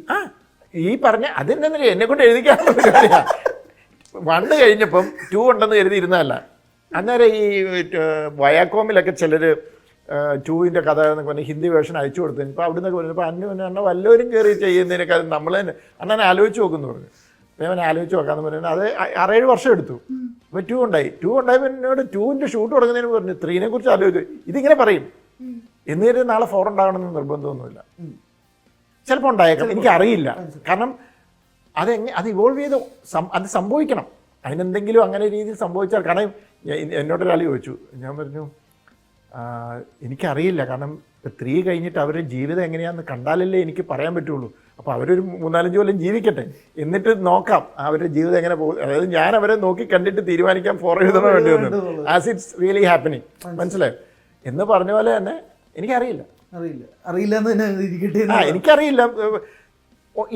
ഈ പറഞ്ഞ അതെന്താ എന്നെ കൊണ്ട് എഴുതിക്കാനുള്ള കാര്യമാണ്. 1 കഴിഞ്ഞപ്പം 2 ഉണ്ടെന്ന് എഴുതിയിരുന്നതല്ല. അന്നേരം ഈ വയാക്കോമിലൊക്കെ ചിലർ 2 കഥ എന്നൊക്കെ പറഞ്ഞാൽ ഹിന്ദി വേർഷൻ അയച്ചു കൊടുത്തു. ഇപ്പോൾ അവിടെ നിന്നൊക്കെ പറഞ്ഞപ്പോൾ അന്ന് വല്ലവരും കയറി ചെയ്യുന്നതിനൊക്കെ അത് നമ്മൾ തന്നെ അന്നെ ആലോചിച്ച് നോക്കുമെന്ന് പറഞ്ഞു. അപ്പോൾ ഞാൻ ആലോചിച്ച് നോക്കാമെന്ന് പറഞ്ഞു. അത് 6-7 വർഷം എടുത്തു. അപ്പോൾ 2 ഉണ്ടായപ്പോൾ എന്നോട് 2ൻ്റെ ഷൂട്ട് തുടങ്ങുന്നതിന് പറഞ്ഞു 3 കുറിച്ച് ആലോചിച്ചു. ഇതിങ്ങനെ പറയും എന്നിട്ട് നാളെ 4 ഉണ്ടാകണമെന്ന് നിർബന്ധമൊന്നുമില്ല. ചിലപ്പോൾ ഉണ്ടായേക്കാം, എനിക്കറിയില്ല. കാരണം അത് ഇവോൾവ് ചെയ്ത് അത് സംഭവിക്കണം. അതിനെന്തെങ്കിലും അങ്ങനെ രീതിയിൽ സംഭവിച്ചാൽ, കാരണം എന്നോടൊരാൾ ചോദിച്ചു, ഞാൻ പറഞ്ഞു എനിക്കറിയില്ല, കാരണം ഇപ്പോൾ 3 കഴിഞ്ഞിട്ട് അവരുടെ ജീവിതം എങ്ങനെയാണെന്ന് കണ്ടാലല്ലേ എനിക്ക് പറയാൻ പറ്റുള്ളൂ. അപ്പോൾ അവരൊരു 3-4 കൊല്ലം ജീവിക്കട്ടെ, എന്നിട്ട് നോക്കാം അവരുടെ ജീവിതം എങ്ങനെ പോകും. അതായത് ഞാൻ അവരെ നോക്കി കണ്ടിട്ട് തീരുമാനിക്കാൻ 4 എഴുതണോ വേണ്ടി വന്നത്, ആസ് ഇറ്റ്സ് റിയലി ഹാപ്പനിങ്. മനസ്സിലായോ എന്ന് പറഞ്ഞ പോലെ തന്നെ എനിക്കറിയില്ല. എനിക്കറിയില്ല,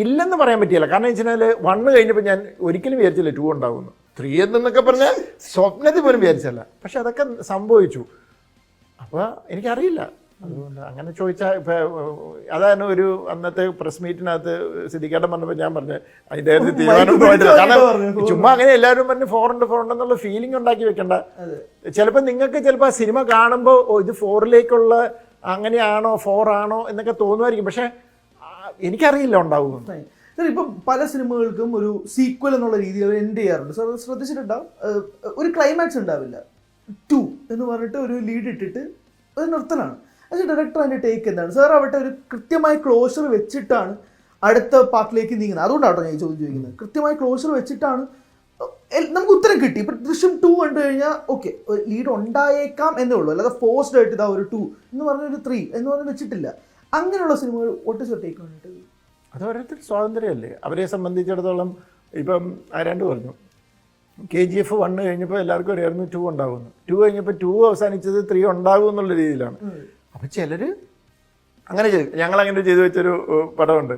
ഇല്ലെന്ന് പറയാൻ പറ്റിയില്ല. കാരണം വെച്ചാൽ 1 കഴിഞ്ഞപ്പോൾ ഞാൻ ഒരിക്കലും വിചാരിച്ചില്ല 2 ഉണ്ടാകുന്നു. 3 എന്നൊക്കെ പറഞ്ഞാൽ സ്വപ്നത്തിൽ പോലും വിചാരിച്ചല്ല. പക്ഷെ അതൊക്കെ സംഭവിച്ചു. അപ്പോൾ എനിക്കറിയില്ല. അതുകൊണ്ട് അങ്ങനെ ചോദിച്ചാൽ ഇപ്പം അതാണ് ഒരു അന്നത്തെ പ്രസ് മീറ്റിനകത്ത് സിദ്ദിഖേട്ടൻ പറഞ്ഞപ്പോൾ ഞാൻ പറഞ്ഞു അതിൻ്റെ തീരുമാനം പോയിട്ടില്ല. കാരണം ചുമ്മാ അങ്ങനെ എല്ലാവരും പറഞ്ഞ് 4 എന്നുള്ള ഫീലിംഗ് ഉണ്ടാക്കി വെക്കണ്ട. ചിലപ്പോൾ നിങ്ങൾക്ക് ചിലപ്പോൾ ആ സിനിമ കാണുമ്പോൾ ഇത് 4 അങ്ങനെയാണോ 4 ആണോ എന്നൊക്കെ തോന്നുമായിരിക്കും. പക്ഷെ എനിക്കറിയില്ല ഉണ്ടാവുമെന്ന്. ഇപ്പം പല സിനിമകൾക്കും ഒരു സീക്വൽ എന്നുള്ള രീതിയിൽ അവർ എൻഡ് ചെയ്യാറുണ്ട്. സാർ ശ്രദ്ധിച്ചിട്ടുണ്ടാവും, ഒരു ക്ലൈമാക്സ് ഉണ്ടാവില്ല, 2 എന്ന് പറഞ്ഞിട്ട് ഒരു ലീഡ് ഇട്ടിട്ട് ഒരു നിർത്തലാണ്. പക്ഷേ ഡയറക്ടർ അതിൻ്റെ ടേക്ക് എന്താണ്? സാർ അവിടെ ഒരു കൃത്യമായ ക്ലോഷർ വെച്ചിട്ടാണ് അടുത്ത പാർട്ടിലേക്ക് നീങ്ങുന്നത്. അതുകൊണ്ടാട്ടോ ഞാൻ ചോദ്യം ചോദിക്കുന്നത്. കൃത്യമായ ക്ലോഷർ വെച്ചിട്ടാണ് നമുക്ക് ഉത്തരം കിട്ടി. ഇപ്പം ദൃശ്യം 2 കണ്ടു കഴിഞ്ഞാൽ ഓക്കെ ലീഡ് ഉണ്ടായേക്കാം എന്നേ ഉള്ളൂ, അല്ലാതെ ഫോഴ്സ്ഡ് ആയിട്ട് ഇതാ ഒരു 2 എന്ന് പറഞ്ഞൊരു 3 എന്ന് പറഞ്ഞ് വെച്ചിട്ടില്ല. അങ്ങനെയുള്ള സിനിമകൾ ഒട്ട് ടേക്ക് വേണ്ടിയിട്ട് അത് ഓരോരുത്തർ സ്വാതന്ത്ര്യമല്ലേ. അവരെ സംബന്ധിച്ചിടത്തോളം ഇപ്പം ആരാണ്ട് പറഞ്ഞു KGF 1 കഴിഞ്ഞപ്പോൾ എല്ലാവർക്കും അറിയായിരുന്നു 2 ഉണ്ടാകുമെന്ന്. 2 കഴിഞ്ഞപ്പോൾ 2 അവസാനിച്ചത് 3 ഉണ്ടാകും എന്നുള്ള രീതിയിലാണ്. അപ്പം ചിലർ അങ്ങനെ ചെയ്തു. ഞങ്ങളങ്ങനെ ചെയ്തു വെച്ചൊരു പടമുണ്ട്.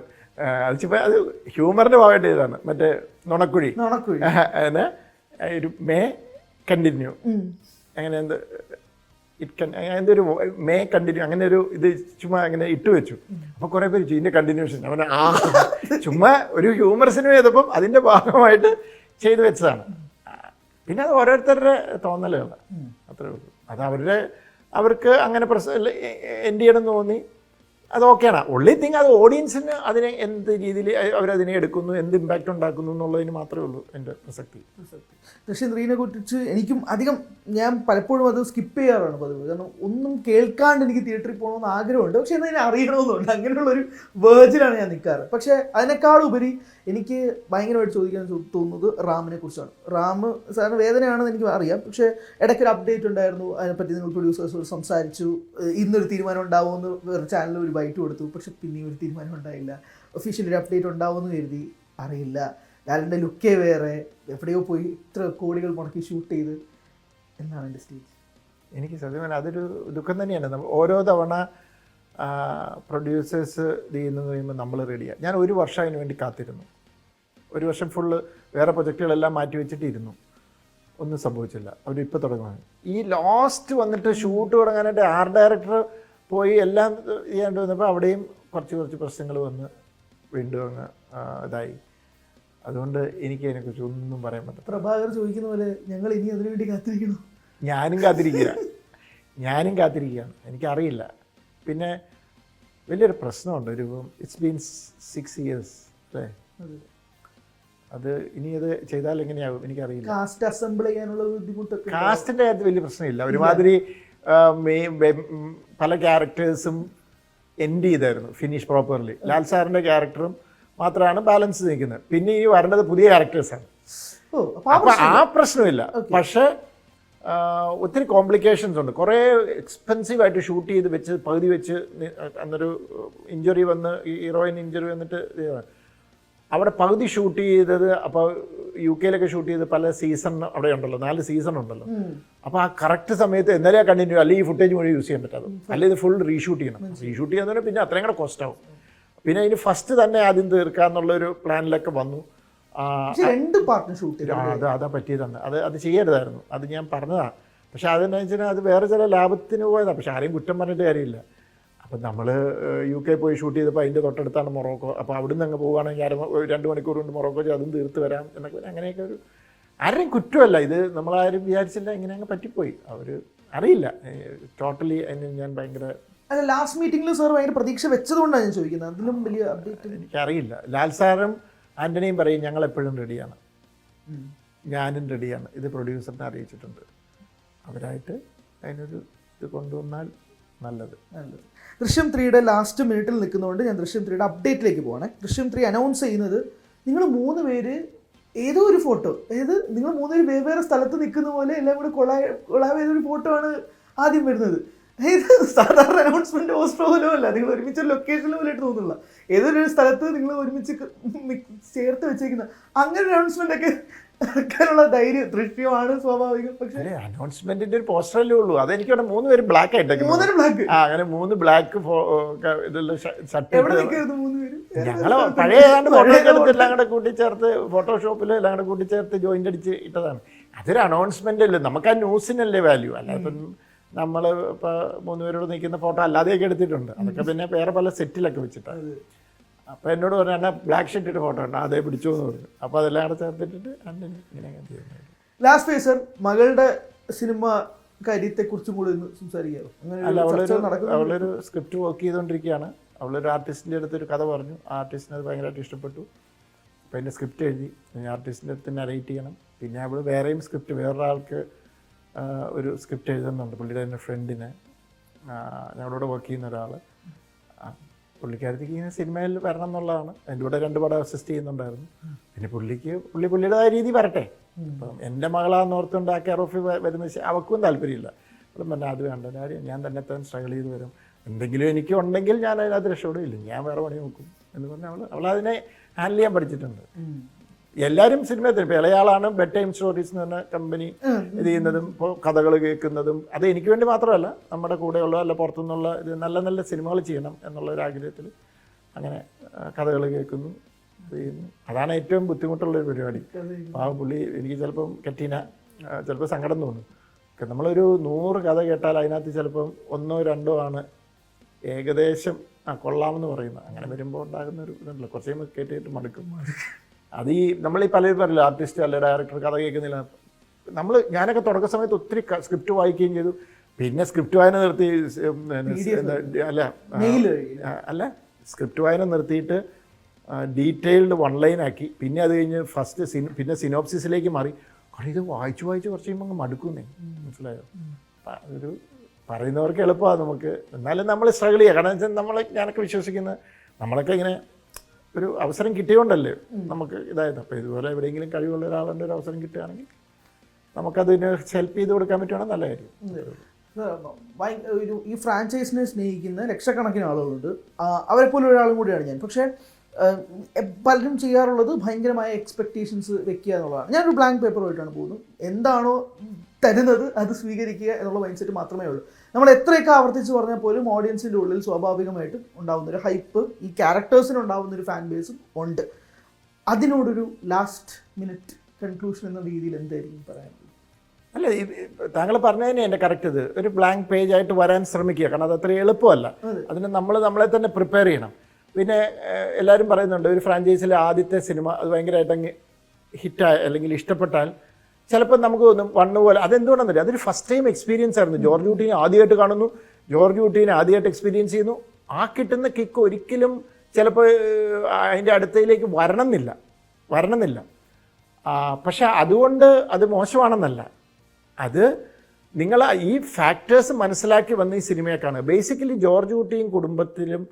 അത് ഹ്യൂമറിൻ്റെ ഭാഗമായിട്ട് ചെയ്തതാണ്. മറ്റേ നുണക്കുഴി എന്നാ ഒരു മേ കണ്ടിന്യൂ അങ്ങനെ എന്തൊരു മേ കണ്ടിന്യൂ അങ്ങനെ ഒരു ഇത് ചുമ്മാ അങ്ങനെ ഇട്ട് വെച്ചു. അപ്പോൾ കുറേ പേര് ഇതിൻ്റെ കണ്ടിന്യൂഷൻ അവനെ ചുമ്മാ ഒരു ഹ്യൂമർ സിനിമ ചെയ്തപ്പം അതിൻ്റെ ഭാഗമായിട്ട് ചെയ്തു വെച്ചതാണ്. പിന്നെ അത് ഓരോരുത്തരുടെ തോന്നലുകളാണ്, അത്രേ ഉള്ളൂ. അത് അവർക്ക് അങ്ങനെ എൻഡ് ചെയ്യണമെന്ന് തോന്നി, അത് ഓക്കെയാണ്. ഒള്ളി തിങ് അത് ഓഡിയൻസിന് അതിനെ എന്ത് രീതിയിൽ അവരതിനെ എടുക്കുന്നു, എന്ത് ഇമ്പാക്റ്റ് ഉണ്ടാക്കുന്നു എന്നുള്ളതിന് മാത്രമേ ഉള്ളൂ എൻ്റെ പ്രസക്തി. ദൃശ്യം 3 കുറിച്ച് എനിക്കും അധികം ഞാൻ പലപ്പോഴും അത് സ്കിപ്പ് ചെയ്യാറാണ് പതിവ്. കാരണം ഒന്നും കേൾക്കാണ്ട് എനിക്ക് തിയേറ്ററിൽ പോകണമെന്ന് ആഗ്രഹമുണ്ട്, പക്ഷെ എന്നാൽ അറിയണമെന്നുണ്ട്. അങ്ങനെയുള്ളൊരു വേർജിലാണ് ഞാൻ നിൽക്കാറ്. പക്ഷേ അതിനേക്കാളുപരി എനിക്ക് ഭയങ്കരമായിട്ട് ചോദിക്കാൻ തോന്നുന്നത് റാമിനെ കുറിച്ചാണ്. റാം സാറിന് വേദനയാണെന്ന് എനിക്ക് അറിയാം, പക്ഷേ ഇടയ്ക്കൊരു അപ്ഡേറ്റ് ഉണ്ടായിരുന്നു, അതിനെപ്പറ്റി നിങ്ങൾ പ്രൊഡ്യൂസേഴ്സോട് സംസാരിച്ചു, ഇന്നൊരു തീരുമാനം ഉണ്ടാവുമെന്ന് വേറെ ചാനലിൽ ഒരു ബൈറ്റ് കൊടുത്തു. പക്ഷെ പിന്നെയും ഒരു തീരുമാനം ഉണ്ടായില്ല. ഒഫീഷ്യലി ഒരു അപ്ഡേറ്റ് ഉണ്ടാവുമെന്ന് കരുതി, അറിയില്ല. ലാലിൻ്റെ ലുക്കേ വേറെ, എവിടെയോ പോയി ഇത്ര കോടികൾ മുടക്കി ഷൂട്ട് ചെയ്ത് എന്നാണ് എൻ്റെ സ്റ്റേജ്. എനിക്ക് സത്യം അതൊരു ദുഃഖം തന്നെയാണ്. ഓരോ തവണ പ്രൊഡ്യൂസേഴ്സ് ചെയ്യുന്നത് കഴിയുമ്പോൾ നമ്മൾ റെഡിയാണ്. ഞാൻ 1 വർഷം അതിന് വേണ്ടി കാത്തിരുന്നു. 1 വർഷം ഫുള്ള് വേറെ പ്രൊജക്റ്റുകളെല്ലാം മാറ്റി വെച്ചിട്ടിരുന്നു, ഒന്നും സംഭവിച്ചില്ല. അവരിപ്പോൾ തുടങ്ങുകയാണ്. ഈ ലാസ്റ്റ് വന്നിട്ട് ഷൂട്ട് തുടങ്ങാനായിട്ട് ആർട്ട് ഡയറക്ടർ പോയി എല്ലാം ചെയ്യാണ്ട് വന്നപ്പോൾ അവിടെയും കുറച്ച് പ്രശ്നങ്ങൾ വന്ന് വീണ്ടും അങ്ങ് ഇതായി. അതുകൊണ്ട് എനിക്ക് അതിനെക്കുറിച്ച് ഒന്നും പറയാൻ പറ്റില്ല. പ്രഭാകർ ചോദിക്കുന്ന പോലെ ഞങ്ങൾ ഇനി അതിനുവേണ്ടി കാത്തിരിക്കണം. ഞാനും കാത്തിരിക്കുകയാണ്. എനിക്കറിയില്ല. പിന്നെ വലിയൊരു പ്രശ്നമുണ്ട്. ഒരു ഇറ്റ്സ് ബീൻ 6 years അല്ലേ? അത് ഇനി അത് ചെയ്താൽ എങ്ങനെയാകും എനിക്കറിയില്ല. കാസ്റ്റ് അസംബിൾ ചെയ്യാനുള്ള ബുദ്ധിമുട്ടൊക്കെ. കാസ്റ്റിൻ്റെ കാര്യത്തിൽ വലിയ പ്രശ്നമില്ല. ഒരുമാതിരി പല ക്യാരക്ടേഴ്സും എൻഡ് ചെയ്തായിരുന്നു ഫിനിഷ് പ്രോപ്പർലി. ലാൽ സാറിൻ്റെ ക്യാരക്ടറും മാത്രമാണ് ബാലൻസ് നിൽക്കുന്നത്. പിന്നെ ഇനി വരേണ്ടത് പുതിയ ക്യാരക്ടേഴ്സാണ്. അപ്പോൾ ആ പ്രശ്നമില്ല. പക്ഷേ ഒത്തിരി കോംപ്ലിക്കേഷൻസ് ഉണ്ട്. കുറേ എക്സ്പെൻസീവായിട്ട് ഷൂട്ട് ചെയ്ത് വെച്ച് പകുതി വെച്ച് അന്നൊരു ഇഞ്ചുറി വന്ന് ഹീറോയിൻ ഇഞ്ചുറി വന്നിട്ട് അവിടെ പകുതി ഷൂട്ട് ചെയ്തത്. അപ്പോൾ UK ഷൂട്ട് ചെയ്ത് പല സീസൺ അവിടെ ഉണ്ടല്ലോ, 4 സീസൺ ഉണ്ടല്ലോ. അപ്പോൾ ആ കറക്റ്റ് സമയത്ത് എന്നാലേ കണ്ടിന്യൂ, അല്ലെങ്കിൽ ഈ ഫുട്ടേജ് മുഴുവൻ യൂസ് ചെയ്യാൻ പറ്റാതെ, അല്ലെങ്കിൽ ഇത് ഫുൾ റീഷൂട്ട് ചെയ്യണം. റീഷൂട്ട് ചെയ്യാൻ പിന്നെ അത്രയും കൂടെ കോസ്റ്റ് ആവും. പിന്നെ അതിന് ഫസ്റ്റ് തന്നെ ആദ്യം തീർക്കാന്നുള്ളൊരു പ്ലാനിലൊക്കെ വന്നു. അതാ പറ്റിയതാണ്. അത് ചെയ്യരുതായിരുന്നു. അത് ഞാൻ പറഞ്ഞതാണ്. പക്ഷെ അതെന്നു വെച്ചാൽ അത് വേറെ ചില ലാഭത്തിന് പോയതാണ്. പക്ഷെ ആരെയും കുറ്റം പറഞ്ഞിട്ട് കാര്യമില്ല. അപ്പം നമ്മൾ UK പോയി ഷൂട്ട് ചെയ്തപ്പോൾ അതിൻ്റെ തൊട്ടടുത്താണ് മൊറോക്കോ. അപ്പോൾ അവിടുന്ന് അങ്ങ് പോവുകയാണെങ്കിൽ 2 മണിക്കൂർ കൊണ്ട് മൊറോക്കോ അതും തീർത്ത് വരാം എന്നൊക്കെ. അങ്ങനെയൊക്കെ ഒരു ആരുടെയും കുറ്റമല്ല ഇത്. നമ്മളാരും വിചാരിച്ചില്ല, ഇങ്ങനെ അങ്ങ് പറ്റിപ്പോയി. അവർ അറിയില്ല ടോട്ടലി. അതിന് ഞാൻ ഭയങ്കര ലാസ്റ്റ് മീറ്റിംഗിൽ സാർ ഭയങ്കര പ്രതീക്ഷ വെച്ചതുകൊണ്ടാണ് ഞാൻ ചോദിക്കുന്നത്. അതിലും വലിയ അപ്ഡേറ്റ് എനിക്കറിയില്ല. ലാൽ സാറും ആൻ്റണിയും പറയും ഞങ്ങൾ എപ്പോഴും റെഡിയാണ്, ഞാനും റെഡിയാണ്. ഇത് പ്രൊഡ്യൂസറിനെ അറിയിച്ചിട്ടുണ്ട്. അവരായിട്ട് അതിനൊരു ഇത് കൊണ്ടുവന്നാൽ നല്ലത്. ദൃശ്യം 3യുടെ ലാസ്റ്റ് മിനിറ്റിൽ നിൽക്കുന്നതുകൊണ്ട് ഞാൻ ദൃശ്യം 3യുടെ അപ്ഡേറ്റിലേക്ക് പോകണേ. ദൃശ്യം 3 അനൗൺസ് ചെയ്യുന്നത് നിങ്ങൾ 3 പേര് ഏതോ ഒരു ഫോട്ടോ, അതായത് നിങ്ങൾ 3 പേര് വേറെ സ്ഥലത്ത് നിൽക്കുന്ന പോലെ എല്ലാം കൂടെ കൊളാബ് ചെയ്തൊരു ഫോട്ടോ ആണ് ആദ്യം വരുന്നത്. അതായത് സാധാരണ അനൗൺസ്മെന്റ് പോസ്റ്റർ പോലും അല്ല, നിങ്ങൾ ഒരുമിച്ച് ലൊക്കേഷനിൽ പോലെയായിട്ട് തോന്നുന്നില്ല. ഏതൊരു സ്ഥലത്ത് നിങ്ങൾ ഒരുമിച്ച് ചേർത്ത് വെച്ചേക്കുന്ന അങ്ങനെ ഒരു അനൗൺസ്മെന്റ് ഒക്കെ ഇറക്കാനുള്ള ധൈര്യം ദൃശ്യമാണ് സ്വാഭാവികം. പക്ഷേ അനൗൺസ്മെന്റിന്റെ ഒരു പോസ്റ്ററല്ലേ ഉള്ളൂ. അതെനിക്ക് 3 പേര് ബ്ലാക്ക് ആയിട്ടൊക്കെ. 3 ബ്ലാക്ക്. അങ്ങനെ 3 ബ്ലാക്ക് ഇതെല്ലാം ഷർട്ട്. എവിടെ നിൽക്കായിരുന്നു 3 പേര്? ഞങ്ങള് പഴയ ഏതാണ്ട് ഫോട്ടോ എടുത്ത് എല്ലാം കൂടെ കൂട്ടിച്ചേർത്ത് ഫോട്ടോഷോപ്പിൽ എല്ലാം കൂടെ കൂട്ടിച്ചേർത്ത് ജോയിന്റ് അടിച്ച് ഇട്ടതാണ്. അതൊരു അനൗൺസ്മെന്റ് അല്ലേ, നമുക്ക് ആ ന്യൂസിനല്ലേ വാല്യൂ. അല്ല ഇപ്പം നമ്മൾ ഇപ്പോൾ 3 പേരോട് നിൽക്കുന്ന ഫോട്ടോ അല്ലാതെയൊക്കെ എടുത്തിട്ടുണ്ട്. അതൊക്കെ പിന്നെ വേറെ പല സെറ്റിലൊക്കെ വെച്ചിട്ടാണ്. അപ്പോൾ എന്നോട് പറഞ്ഞു എന്നാൽ ബ്ലാക്ക് ഷർട്ട് ഇട്ട് ഫോട്ടോ ഉണ്ട്, അതേ പിടിച്ചു എന്ന് പറഞ്ഞു. അപ്പോൾ അതെല്ലാം കൂടെ ചേർത്തിട്ടിട്ട് ഇങ്ങനെ ചെയ്യുന്നത്. ലാസ്റ്റ് ഫേസർ മകളുടെ സിനിമ കാര്യത്തെക്കുറിച്ചും കൂടി ഒന്ന് സംസാരിക്കാമോ? അല്ല, അവളൊരു സ്ക്രിപ്റ്റ് വർക്ക് ചെയ്തുകൊണ്ടിരിക്കുകയാണ്. അവളൊരു ആർട്ടിസ്റ്റിൻ്റെ അടുത്തൊരു കഥ പറഞ്ഞു. ആ ആർട്ടിസ്റ്റിന് അത് ഭയങ്കരമായിട്ട് ഇഷ്ടപ്പെട്ടു. അപ്പോൾ അതിൻ്റെ സ്ക്രിപ്റ്റ് എഴുതി ആർട്ടിസ്റ്റിൻ്റെ അടുത്ത് നറേറ്റ് ചെയ്യണം. പിന്നെ അവൾ വേറെയും സ്ക്രിപ്റ്റ് വേറൊരാൾക്ക് ഒരു സ്ക്രിപ്റ്റ് എഴുതുന്നുണ്ട്. പുള്ളിയുടെ തന്നെ ഫ്രണ്ടിന്, ഞങ്ങളോട് വർക്ക് ചെയ്യുന്ന ഒരാൾ. പുള്ളിക്കാരത്തേക്ക് ഇങ്ങനെ സിനിമയിൽ വരണം എന്നുള്ളതാണ്. എൻ്റെ കൂടെ 2 പടം അസിസ്റ്റ് ചെയ്യുന്നുണ്ടായിരുന്നു. പിന്നെ പുള്ളിയുടേതായ രീതി വരട്ടെ. അപ്പം എൻ്റെ മകളാന്ന് ഓർത്തുകൊണ്ട് ആ കെയർ ഓഫ് വരുന്ന അവൾക്കും താല്പര്യമില്ല. അപ്പം പറഞ്ഞാൽ അത് വേണ്ട കാര്യം, ഞാൻ തന്നെ സ്ട്രഗിൾ ചെയ്ത് വരും. എന്തെങ്കിലും എനിക്ക് ഉണ്ടെങ്കിൽ ഞാൻ അതിനകത്ത് രക്ഷപ്പെടുകയില്ല, ഞാൻ വേറെ പണി നോക്കും എന്ന് പറഞ്ഞാൽ അവളതിനെ ഹാൻഡിൽ ചെയ്യാൻ പഠിച്ചിട്ടുണ്ട്. എല്ലാവരും സിനിമയിൽ ഇപ്പോൾ ഇളയാളാണ് ബെഡ് ടൈം സ്റ്റോറീസ് എന്ന് പറഞ്ഞ കമ്പനി ഇത് ചെയ്യുന്നതും ഇപ്പോൾ കഥകൾ കേൾക്കുന്നതും. അത് എനിക്ക് വേണ്ടി മാത്രമല്ല, നമ്മുടെ കൂടെയുള്ള അല്ല പുറത്തുനിന്നുള്ള ഇത് നല്ല നല്ല സിനിമകൾ ചെയ്യണം എന്നുള്ളൊരാഗ്രഹത്തിൽ അങ്ങനെ കഥകൾ കേൾക്കുന്നു, ചെയ്യുന്നു. അതാണ് ഏറ്റവും ബുദ്ധിമുട്ടുള്ളൊരു പരിപാടി. ആ പുള്ളി എനിക്ക് ചിലപ്പം കറ്റീന ചിലപ്പോൾ സങ്കടം തോന്നും. നമ്മളൊരു 100 കഥ കേട്ടാൽ അതിനകത്ത് ചിലപ്പം 1ഓ 2ഓ ആണ് ഏകദേശം കൊള്ളാമെന്ന് പറയുന്നത്. അങ്ങനെ വരുമ്പോൾ ഉണ്ടാകുന്ന ഒരു ഇതുണ്ടല്ലോ, കുറച്ച് കഴിയുമ്പോൾ കേട്ടിട്ട് മടുക്കും. അത് നമ്മളീ പലരും പറയില്ല, ആർട്ടിസ്റ്റ് അല്ല ഡയറക്ടർ കഥ കേൾക്കുന്നില്ല. ഞാനൊക്കെ തുടക്ക സമയത്ത് ഒത്തിരി സ്ക്രിപ്റ്റ് വായിക്കുകയും ചെയ്തു. പിന്നെ സ്ക്രിപ്റ്റ് വായന നിർത്തി. അല്ല സ്ക്രിപ്റ്റ് വായന നിർത്തിയിട്ട് ഡീറ്റെയിൽഡ് 1 ലൈൻ ആക്കി. പിന്നെ അത് കഴിഞ്ഞ് പിന്നെ സിനോപ്സിസിലേക്ക് മാറി. കാരണം ഇത് വായിച്ച് കുറച്ച് കഴിയുമ്പോൾ അങ്ങ് മടുക്കുന്നേ, മനസ്സിലായോ? അതൊരു പറയുന്നവർക്ക് എളുപ്പമാണ്, നമുക്ക് എന്നാലും നമ്മൾ സ്ട്രഗിൾ ചെയ്യുക. കാരണം വെച്ചാൽ ഞാനൊക്കെ വിശ്വസിക്കുന്നത് നമ്മളൊക്കെ ഇങ്ങനെ ഒരു അവസരം കിട്ടിയോണ്ടല്ലേ നമുക്ക് ഇതായത്. അപ്പോൾ ഇതുപോലെ എവിടെയെങ്കിലും കഴിവുള്ള ഒരാളുടെ ഒരു അവസരം കിട്ടുകയാണെങ്കിൽ നമുക്കതിന് ഹെൽപ്പ് ചെയ്ത് കൊടുക്കാൻ പറ്റുവാണെങ്കിൽ നല്ല കാര്യം. ഈ ഫ്രാഞ്ചൈസിനെ സ്നേഹിക്കുന്ന ലക്ഷക്കണക്കിന് ആളുകളുണ്ട്. അവരെപ്പോലും ഒരാളും കൂടിയാണ് ഞാൻ. പക്ഷേ പലരും ചെയ്യാറുള്ളത് ഭയങ്കരമായ എക്സ്പെക്റ്റേഷൻസ് വെക്കുക എന്നുള്ളതാണ്. ഞാനൊരു ബ്ലാങ്ക് പേപ്പറുമായിട്ടാണ് പോകുന്നത്. എന്താണോ തരുന്നത് അത് സ്വീകരിക്കുക എന്നുള്ള മൈൻഡ് സെറ്റ് മാത്രമേ ഉള്ളൂ. നമ്മൾ എത്രയൊക്കെ ആവർത്തിച്ച് പറഞ്ഞാൽ പോലും ഓഡിയൻസിൻ്റെ ഉള്ളിൽ സ്വാഭാവികമായിട്ടും ഉണ്ടാകുന്നൊരു ഹൈപ്പ്, ഈ ക്യാരക്ടേഴ്സിന് ഉണ്ടാകുന്നൊരു ഫാൻ ബേസും ഉണ്ട്. അതിനോടൊരു ലാസ്റ്റ് മിനിറ്റ് കൺക്ലൂഷൻ എന്ന രീതിയിൽ എന്തായിരിക്കും പറയാനുള്ളത്? അല്ല, താങ്കൾ പറഞ്ഞതിന് എൻ്റെ കറക്റ്റ്. ഇത് ഒരു ബ്ലാങ്ക് പേജ് ആയിട്ട് വരാൻ ശ്രമിക്കുക. കാരണം അത് അത്ര എളുപ്പമല്ല. അതിന് നമ്മളെ തന്നെ പ്രിപ്പയർ ചെയ്യണം. പിന്നെ എല്ലാവരും പറയുന്നുണ്ട് ഒരു ഫ്രാഞ്ചൈസിലെ ആദ്യത്തെ സിനിമ അത് ഭയങ്കരമായിട്ട് അങ്ങ് ഹിറ്റായ അല്ലെങ്കിൽ ഇഷ്ടപ്പെട്ടാൽ ചിലപ്പോൾ നമുക്ക് തോന്നും 1 പോലെ. അതെന്തുകൊണ്ടെന്നറിയാം, അതൊരു ഫസ്റ്റ് ടൈം എക്സ്പീരിയൻസ് ആയിരുന്നു. ജോർജ് കുട്ടീനെ ആദ്യമായിട്ട് കാണുന്നു, ജോർജ് കുട്ടീനെ ആദ്യമായിട്ട് എക്സ്പീരിയൻസ് ചെയ്യുന്നു. ആ കിട്ടുന്ന കിക്ക് ഒരിക്കലും ചിലപ്പോൾ അതിൻ്റെ അടുത്തയിലേക്ക് വരണമെന്നില്ല. പക്ഷെ അതുകൊണ്ട് അത് മോശമാണെന്നല്ല, അത് നിങ്ങൾ ഈ ഫാക്ടേഴ്സ് മനസ്സിലാക്കി വന്ന് ഈ സിനിമയെ കാണുക. ബേസിക്കലി ജോർജ് കുട്ടിയും കുടുംബത്തിലും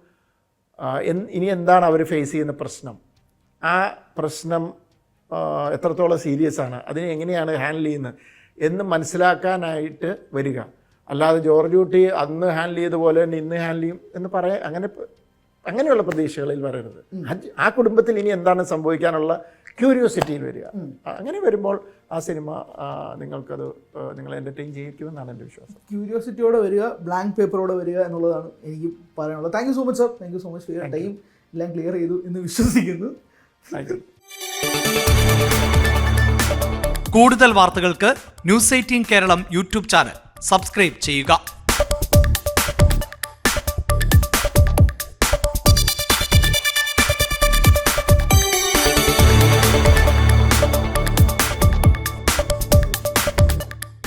ഇനി എന്താണ് അവർ ഫേസ് ചെയ്യുന്ന പ്രശ്നം, ആ പ്രശ്നം എത്രത്തോളം സീരിയസ് ആണ്, അതിനെ എങ്ങനെയാണ് ഹാൻഡിൽ ചെയ്യുന്നത് എന്ന് മനസ്സിലാക്കാനായിട്ട് വരിക. അല്ലാതെ ജോർജ് കുട്ടി അന്ന് ഹാൻഡിൽ ചെയ്ത പോലെ തന്നെ ഇന്ന് ഹാൻഡിൽ ചെയ്യും എന്ന് അങ്ങനെയുള്ള പ്രതീക്ഷകളിൽ വരരുത്. ആ കുടുംബത്തിൽ ഇനി എന്താണ് സംഭവിക്കാനുള്ള ക്യൂരിയോസിറ്റിയിൽ വരിക. അങ്ങനെ വരുമ്പോൾ ആ സിനിമ നിങ്ങളെ എൻ്റർടൈൻ ചെയ്യിക്കുമെന്നാണ് എൻ്റെ വിശ്വാസം. ക്യൂരിയോസിറ്റിയോടെ വരിക, ബ്ലാങ്ക് പേപ്പറോടെ വരിക എന്നുള്ളതാണ് എനിക്ക് പറയാനുള്ളത്. Thank you so much sir, thank you so much for your time. എല്ലാം ക്ലിയർ ചെയ്തു എന്ന് വിശ്വസിക്കുന്നു. കൂടുതൽ വാർത്തകൾക്ക് news 18 Keralam YouTube channel subscribe ചെയ്യുക.